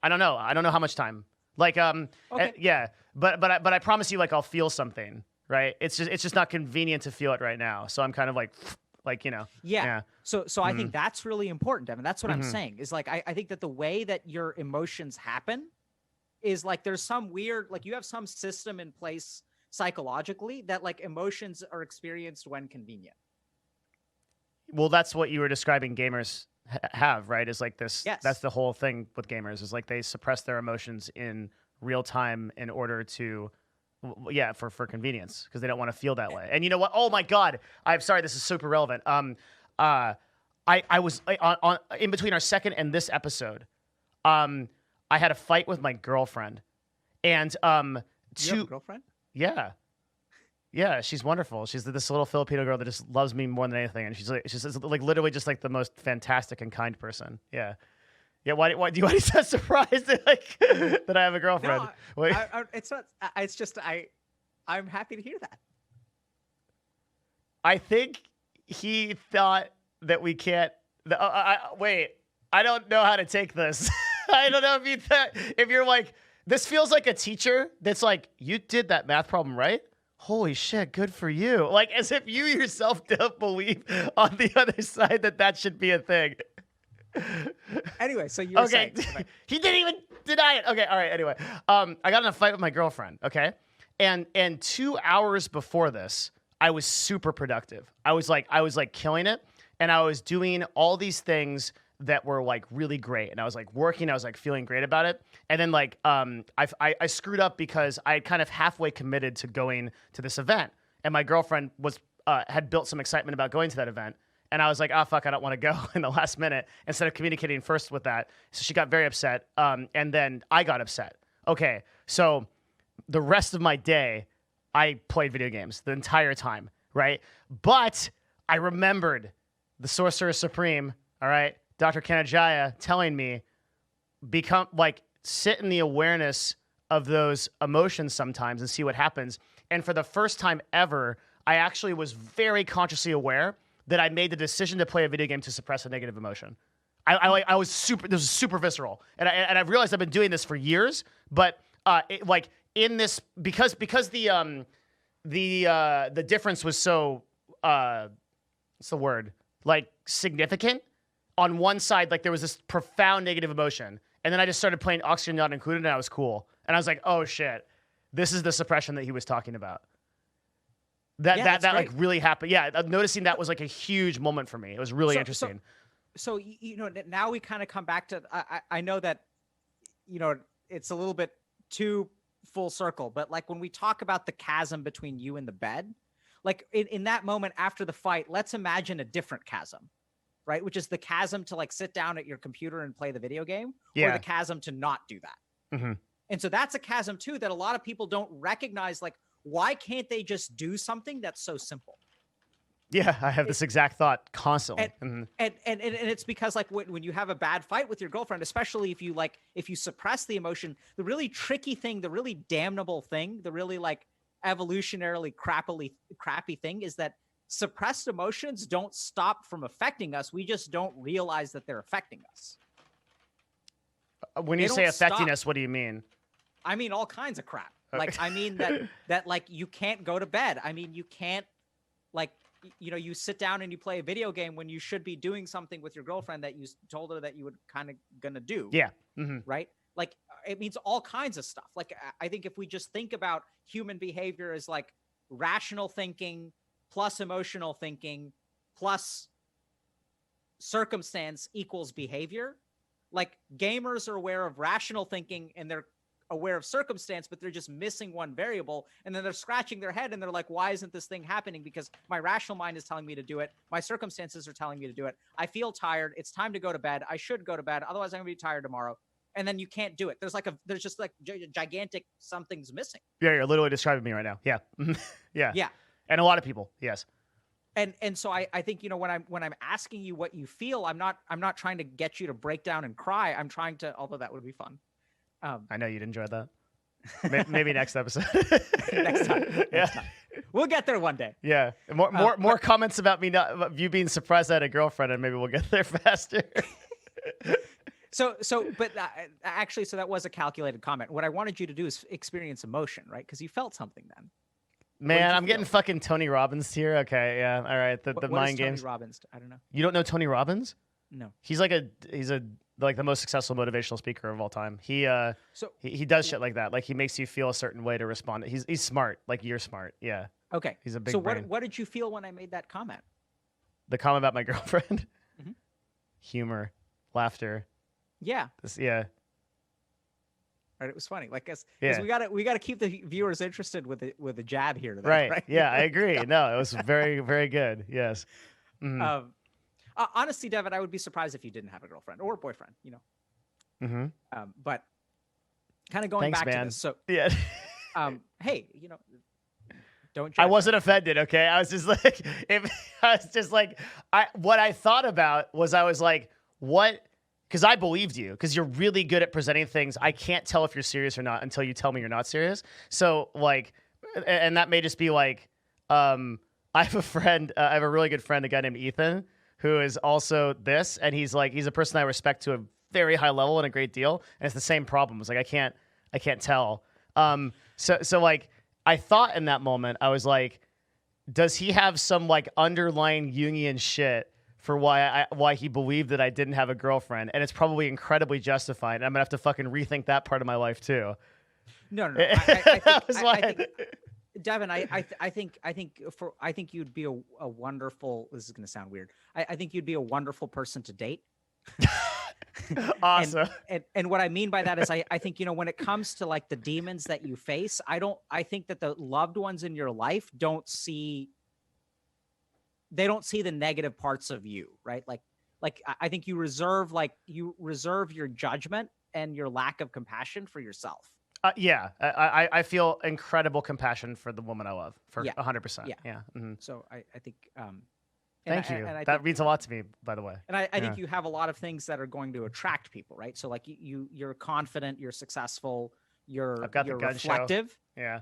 I don't know how much time. Like, yeah, but I promise you, like, I'll feel something, right? It's just not convenient to feel it right now. So I'm kind of like, you know. Yeah. So I think that's really important, Devin. That's what I'm saying is like, I think that the way that your emotions happen is like, there's some weird, like you have some system in place psychologically that like emotions are experienced when convenient. Well, that's what you were describing gamers have, right? Is like this. Yes. That's the whole thing with gamers is like they suppress their emotions in real time in order to, for convenience because they don't want to feel that way. And you know what? Oh my God. I'm sorry. This is super relevant. I was on in between our second and this episode. I had a fight with my girlfriend, and You have a girlfriend? yeah. Yeah, she's wonderful. She's this little Filipino girl that just loves me more than anything, and she's like literally just like the most fantastic and kind person. Yeah, yeah. Why do you want to be surprised that, like that I have a girlfriend? No, it's not. It's just I'm happy to hear that. I think he thought that we can't. Wait, I don't know how to take this. I don't know if you're like this feels like a teacher that's like you did that math problem right. Holy shit, good for you. Like, as if you yourself don't believe on the other side that should be a thing. Anyway, so you're saying. He didn't even deny it. Okay, all right, anyway. I got in a fight with my girlfriend, okay? And 2 hours before this, I was super productive. I was like killing it, and I was doing all these things that were like really great, and I was like working, I was like feeling great about it, and then like I screwed up because I had kind of halfway committed to going to this event, and my girlfriend was had built some excitement about going to that event, and I was like, oh fuck, I don't want to go in the last minute instead of communicating first with that, so she got very upset, and then I got upset. Okay, so the rest of my day, I played video games the entire time, right? But I remembered the Sorcerer Supreme, all right? Dr. Kanojia telling me, sit in the awareness of those emotions sometimes and see what happens. And for the first time ever, I actually was very consciously aware that I made the decision to play a video game to suppress a negative emotion. I was super visceral. And I've realized I've been doing this for years, but in this, because the difference was so, what's the word? Like significant. On one side, like there was this profound negative emotion, and then I just started playing Oxygen Not Included, and I was cool. And I was like, "Oh shit, this is the suppression that he was talking about." That like really happened. Yeah, noticing that was like a huge moment for me. It was really interesting. So you know, now we kind of come back to. I know that, you know, it's a little bit too full circle, but like when we talk about the chasm between you and the bed, like in that moment after the fight, let's imagine a different chasm. Right, which is the chasm to like sit down at your computer and play the video game, or the chasm to not do that. Mm-hmm. And so that's a chasm too that a lot of people don't recognize. Like, why can't they just do something that's so simple? Yeah, I have this exact thought constantly. And it's because like when you have a bad fight with your girlfriend, especially if you suppress the emotion, the really tricky thing, the really damnable thing, the really like evolutionarily crappy thing is that suppressed emotions don't stop from affecting us. We just don't realize that they're affecting us. When you say affecting us, what do you mean? I mean all kinds of crap. Like I mean that like you can't go to bed. I mean you can't, like, you know, you sit down and you play a video game when you should be doing something with your girlfriend that you told her that you would kind of gonna do. Yeah. Mm-hmm. Right? Like it means all kinds of stuff. Like I think if we just think about human behavior as like rational thinking plus emotional thinking plus circumstance equals behavior. Like gamers are aware of rational thinking and they're aware of circumstance, but they're just missing one variable. And then they're scratching their head and they're like, why isn't this thing happening? Because my rational mind is telling me to do it. My circumstances are telling me to do it. I feel tired. It's time to go to bed. I should go to bed. Otherwise I'm gonna be tired tomorrow. And then you can't do it. There's just like gigantic something's missing. Yeah, you're literally describing me right now. Yeah. Yeah. Yeah. And a lot of people, yes. And so I think, you know, when I'm asking you what you feel, I'm not trying to get you to break down and cry. I'm trying to, although that would be fun. I know you'd enjoy that. Maybe next episode. Next time. We'll get there one day. Yeah. More comments about you being surprised I had a girlfriend, and maybe we'll get there faster. But actually, that was a calculated comment. What I wanted you to do is experience emotion, right? Because you felt something then. Man, I'm getting fucking Tony Robbins here. Okay, yeah, all right. The mind games. Tony Robbins? I don't know. You don't know Tony Robbins? No. He's a like the most successful motivational speaker of all time. He does shit like that. Like he makes you feel a certain way to respond. He's smart. Like you're smart. Yeah. Okay. He's a big So brain. what did you feel when I made that comment? The comment about my girlfriend. Mhm. Humor, laughter. Yeah. Yeah. Right. It was funny. Like, cause Yeah. we gotta keep the viewers interested with the jab here today. Right. Yeah, I agree. No, it was very, very good. Yes. Mhm. Honestly, Devin, I would be surprised if you didn't have a girlfriend or a boyfriend. But kind of going Thanks, back man. to this. So Yeah. hey, don't judge I me. wasn't offended, okay? I was just like, what I thought about was I was like, what? Because I believed you, because you're really good at presenting things. I can't tell if you're serious or not until you tell me you're not serious. So like, and that may just be like, I have a friend, I have a really good friend, a guy named Ethan, who is also this, and he's a person I respect to a very high level and a great deal. And it's the same problem. It's like, I can't tell. So like, I thought in that moment, I was like, does he have some like underlying Jungian shit for why he believed that I didn't have a girlfriend? And it's probably incredibly justified. And I'm gonna have to fucking rethink that part of my life too. No. I think, Devin, I think you'd be a wonderful. This is gonna sound weird. I think you'd be a wonderful person to date. Awesome. And what I mean by that is I think, when it comes to like the demons that you face, I think that the loved ones in your life don't see the negative parts of you, right? Like I think you reserve your judgment and your lack of compassion for yourself. Yeah, I feel incredible compassion for the woman I love, for 100%. Yeah. Mm-hmm. So I think thank you. That means a lot to me, by the way. And I think you have a lot of things that are going to attract people, right? So like you're confident, you're successful, you're reflective. Show. Yeah.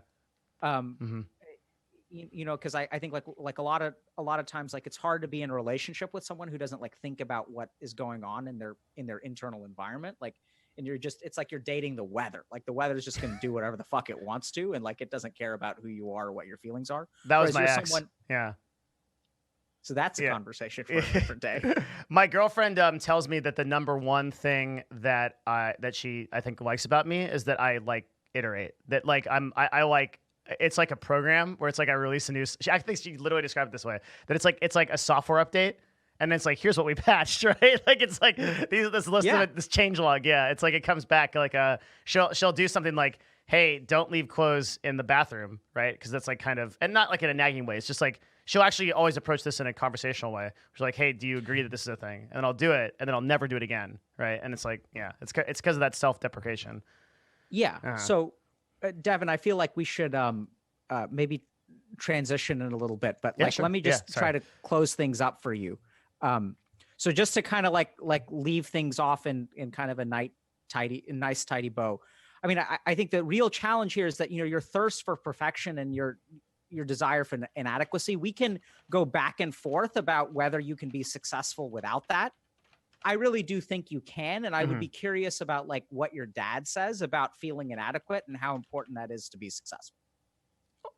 Because I think like a lot of times, like it's hard to be in a relationship with someone who doesn't like think about what is going on in their internal environment. Like, and it's like you're dating the weather. Like the weather is just going to do whatever the fuck it wants to. And like, it doesn't care about who you are or what your feelings are. That was my ex. Yeah. So that's a conversation for a different day. My girlfriend tells me that the number one thing that she I think likes about me is that I like iterate. That like I like, it's like a program where it's like I release a new. I think she literally described it this way: that it's like a software update, and then it's like, here's what we patched, right? Like it's like this list of it, this change log. Yeah, it's like it comes back like she'll do something like, hey, don't leave clothes in the bathroom, right? Because that's like kind of, and not like in a nagging way. It's just like, she'll actually always approach this in a conversational way. She's like, hey, do you agree that this is a thing? And then I'll do it, and then I'll never do it again, right? And it's like, yeah, it's because of that self-deprecation. Yeah. So, Devin, I feel like we should maybe transition in a little bit, but let me just try to close things up for you. So just to kind of like leave things off in kind of a nice tidy bow. I mean, I think the real challenge here is that, your thirst for perfection and your desire for inadequacy, we can go back and forth about whether you can be successful without that. I really do think you can. And I would be curious about like what your dad says about feeling inadequate and how important that is to be successful.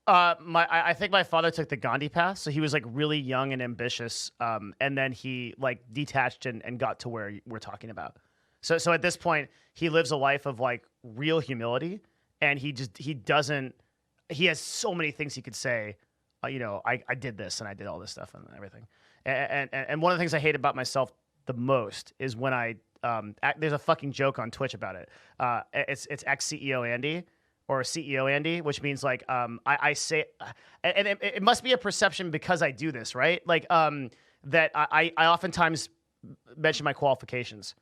I think my father took the Gandhi path. So he was like really young and ambitious. And then he like detached and got to where we're talking about. So at this point, he lives a life of like real humility, and he has so many things he could say, I did this and I did all this stuff and everything. And one of the things I hate about myself the most is when there's a fucking joke on Twitch about it. It's ex-CEO Andy or CEO Andy, which means like, I say, and it must be a perception because I do this, right? Like, that I oftentimes mention my qualifications.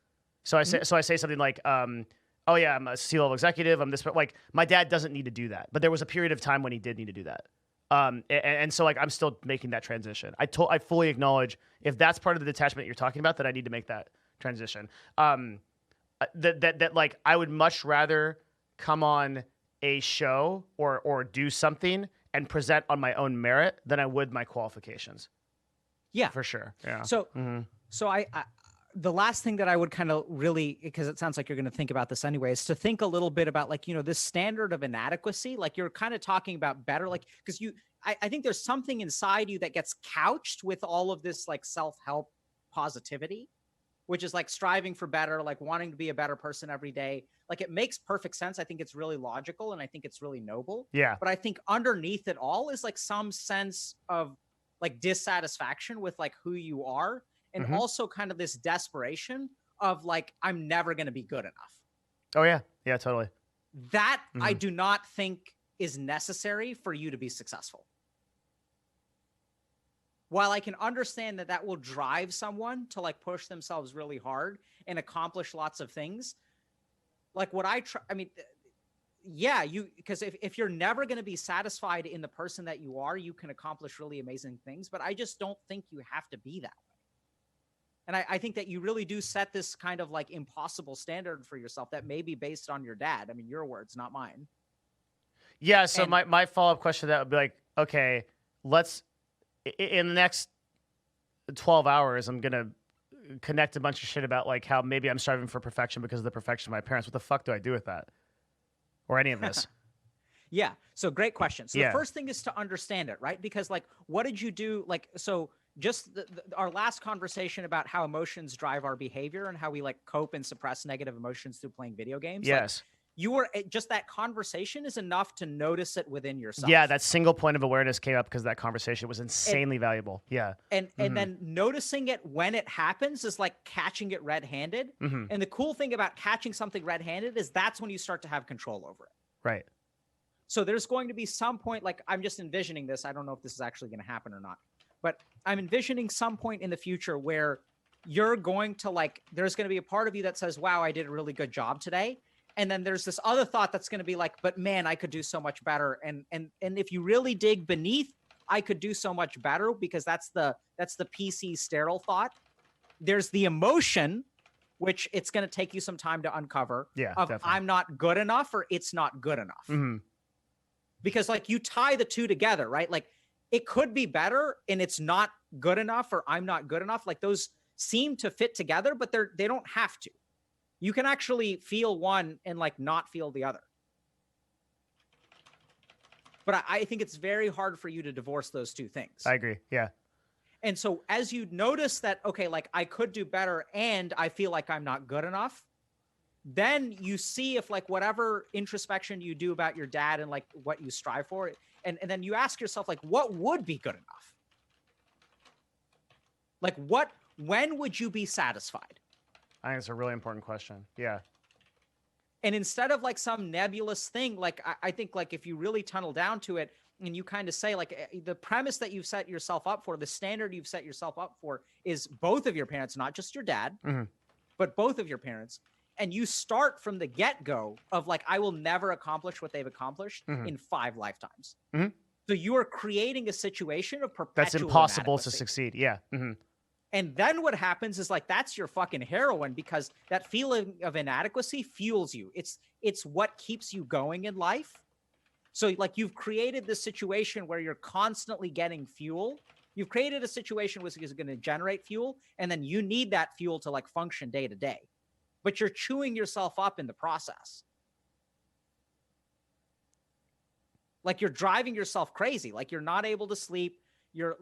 So I say something like, oh yeah, I'm a C-level executive. I'm this, but like my dad doesn't need to do that. But there was a period of time when he did need to do that. And so like I'm still making that transition. I fully acknowledge if that's part of the detachment you're talking about, that I need to make that transition. That like I would much rather come on a show or do something and present on my own merit than I would my qualifications. Yeah, for sure. Yeah. So I the last thing that I would kind of really, because it sounds like you're going to think about this anyway, is to think a little bit about like, this standard of inadequacy. Like you're kind of talking about better, like, because I think there's something inside you that gets couched with all of this like self-help positivity, which is like striving for better, like wanting to be a better person every day. Like it makes perfect sense. I think it's really logical and I think it's really noble. Yeah. But I think underneath it all is like some sense of like dissatisfaction with like who you are. And also kind of this desperation of like, I'm never going to be good enough. Oh yeah. Yeah, totally. That I do not think is necessary for you to be successful. While I can understand that that will drive someone to like push themselves really hard and accomplish lots of things, like what I try, I mean, yeah, because if you're never going to be satisfied in the person that you are, you can accomplish really amazing things, but I just don't think you have to be that way. And I think that you really do set this kind of like impossible standard for yourself that may be based on your dad. I mean, your words, not mine. Yeah. So my follow-up question to that would be like, okay, let's, in the next 12 hours, I'm going to connect a bunch of shit about like how maybe I'm striving for perfection because of the perfection of my parents. What the fuck do I do with that? Or any of this? Yeah. So great question. So the first thing is to understand it, right? Because like, what did you do? Like, so just our last conversation about how emotions drive our behavior and how we like cope and suppress negative emotions through playing video games. Yes. Like, you were just that conversation is enough to notice it within yourself. Yeah. That single point of awareness came up because that conversation was insanely valuable. Yeah. And then noticing it when it happens is like catching it red-handed. And the cool thing about catching something red-handed is that's when you start to have control over it. Right. So there's going to be some point, like I'm just envisioning this. I don't know if this is actually going to happen or not, but I'm envisioning some point in the future where you're going to like, there's going to be a part of you that says, wow, I did a really good job today. And then there's this other thought that's going to be like, but man, I could do so much better. And if you really dig beneath, I could do so much better, because that's the PC sterile thought. There's the emotion, which it's going to take you some time to uncover. Yeah, of definitely. I'm not good enough, or it's not good enough. Because like you tie the two together, right? Like it could be better and it's not good enough, or I'm not good enough. Like those seem to fit together, but they don't have to. You can actually feel one and like not feel the other. But I think it's very hard for you to divorce those two things. I agree. Yeah. And so as you notice that, okay, like I could do better and I feel like I'm not good enough, then you see if like whatever introspection you do about your dad and like what you strive for, and then you ask yourself like, what would be good enough? Like when would you be satisfied? I think it's a really important question. Yeah. And instead of like some nebulous thing, like I think like if you really tunnel down to it and you kind of say like the premise that you've set yourself up for, the standard you've set yourself up for is both of your parents, not just your dad, but both of your parents. And you start from the get-go of like, I will never accomplish what they've accomplished in 5 lifetimes. So you are creating a situation of perpetual That's impossible to inadequacy. succeed. Yeah. And then what happens is like, that's your fucking heroin, because that feeling of inadequacy fuels you. It's what keeps you going in life. So like you've created this situation where you're constantly getting fuel. You've created a situation which is going to generate fuel. And then you need that fuel to like function day to day, but you're chewing yourself up in the process. Like you're driving yourself crazy. Like you're not able to sleep. You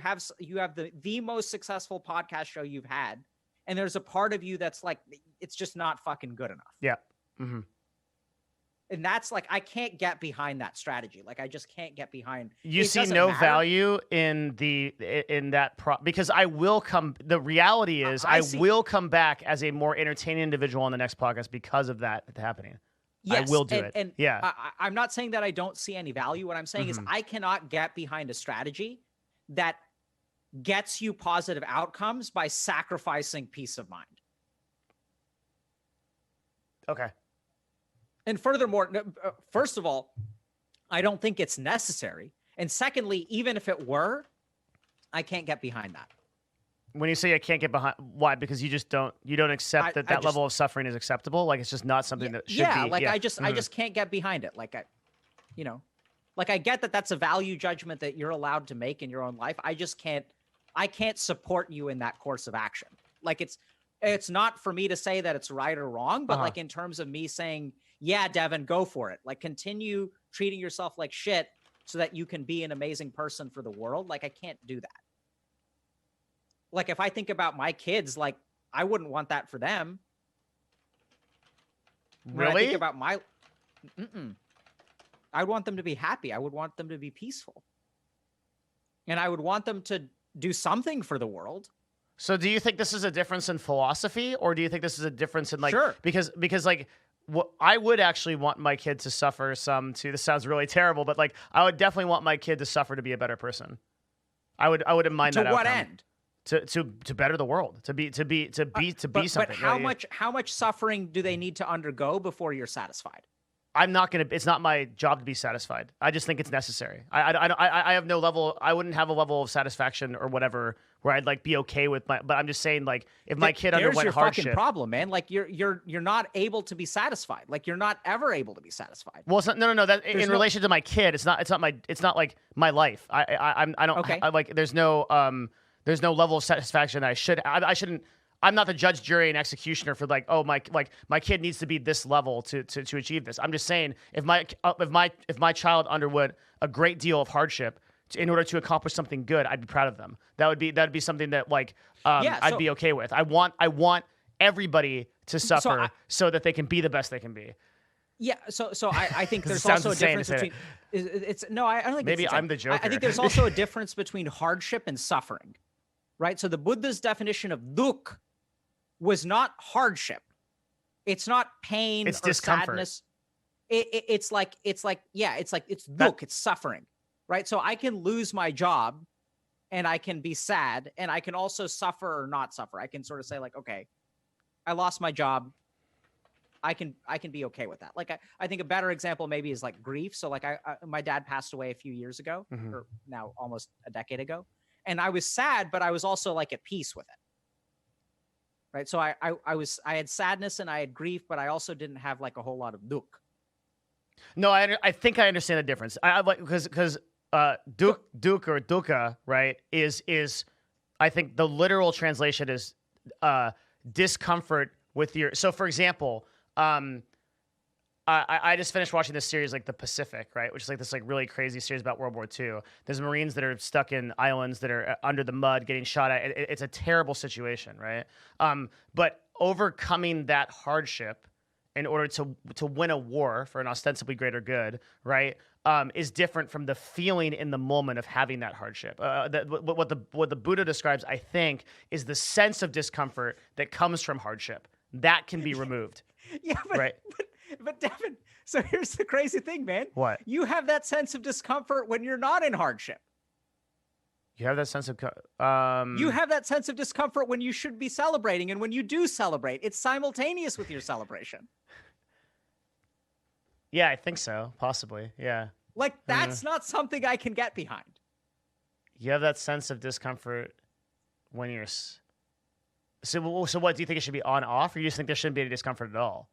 have the most successful podcast show you've had, and there's a part of you that's like, it's just not fucking good enough. Yeah. And that's like, I can't get behind that strategy. Like I just can't get behind. You see no value in that because I will come. The reality is I will come back as a more entertaining individual on the next podcast because of that happening. Yes, I will do it. And yeah, I'm not saying that I don't see any value. What I'm saying is I cannot get behind a strategy that gets you positive outcomes by sacrificing peace of mind. Okay. And furthermore, first of all, I don't think it's necessary. And secondly, even if it were, I can't get behind that. When you say I can't get behind, why? Because you don't accept that level of suffering is acceptable. Like it's just not something that should be. Yeah, like I just can't get behind it. Like I get that that's a value judgment that you're allowed to make in your own life. I can't support you in that course of action. Like it's not for me to say that it's right or wrong, but like in terms of me saying, yeah, Devin, go for it. Like continue treating yourself like shit so that you can be an amazing person for the world. Like I can't do that. Like if I think about my kids, like I wouldn't want that for them. When I Really? think about my, I would want them to be happy. I would want them to be peaceful. And I would want them to do something for the world. So do you think this is a difference in philosophy, or do you think this is a difference in like Sure. because like what I would actually want my kid to suffer some too. This sounds really terrible, but like I would definitely want my kid to suffer to be a better person. I wouldn't mind that To what outcome. end? To better the world, to be something. But how much suffering do they need to undergo before you're satisfied? I'm not gonna. It's not my job to be satisfied. I just think it's necessary. I have no level. I wouldn't have a level of satisfaction or whatever where I'd like be okay with my. But I'm just saying, like, if my kid There's underwent your hardship, fucking problem, man. Like you're not able to be satisfied. Like you're not ever able to be satisfied. well, it's not, no. That in relation to my kid, it's not like my life. I don't. Okay. Like there's no level of satisfaction that I shouldn't. I'm not the judge, jury, and executioner for like, oh, my kid needs to be this level to achieve this. I'm just saying, if my child underwent a great deal of hardship in order to accomplish something good, I'd be proud of them. That'd be something that like I'd be okay with. I want everybody to suffer so that they can be the best they can be. Yeah, so I think there's sounds also a insane to difference say between it's no, I don't think Maybe it's I'm the Joker. I think there's also a difference between hardship and suffering, right? So the Buddha's definition of dukh was not hardship. It's not pain It's or discomfort. sadness. It's dukh, it's suffering, right? So I can lose my job and I can be sad and I can also suffer or not suffer. I can sort of say like, okay, I lost my job. I can be okay with that. Like I think a better example maybe is like grief. So like my dad passed away a few years ago, or now almost a decade ago, and I was sad, but I was also like at peace with it. Right. So I had sadness and I had grief, but I also didn't have like a whole lot of dukh. No, I think I understand the difference. I like because dukh or dukkha, right, is I think the literal translation is discomfort with your. So for example, I just finished watching this series like The Pacific, right, which is like this like really crazy series about World War II. There's Marines that are stuck in islands that are under the mud, getting shot at. It's a terrible situation, right? But overcoming that hardship in order to win a war for an ostensibly greater good, right, is different from the feeling in the moment of having that hardship. What the Buddha describes, I think, is the sense of discomfort that comes from hardship. That can be removed. Yeah, but, right. But Devin, so here's the crazy thing, man. What? You have that sense of discomfort when you're not in hardship. You have that sense of you have that sense of discomfort when you should be celebrating, and when you do celebrate, it's simultaneous with your celebration. Yeah, I think so. Possibly. Yeah. Like that's not something I can get behind. You have that sense of discomfort when you're. So what do you think it should be on off, or you just think there shouldn't be any discomfort at all?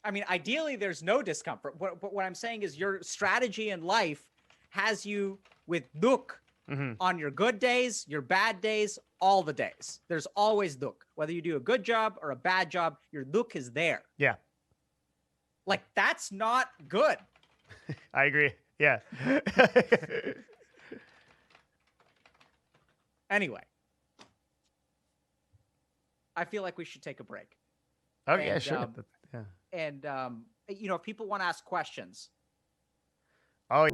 I mean, ideally, there's no discomfort. But what I'm saying is your strategy in life has you with dukh on your good days, your bad days, all the days. There's always dukh. Whether you do a good job or a bad job, your dukh is there. Yeah. Like, that's not good. I agree. Yeah. Anyway, I feel like we should take a break. Okay, yeah, sure. And, if people want to ask questions. Oh,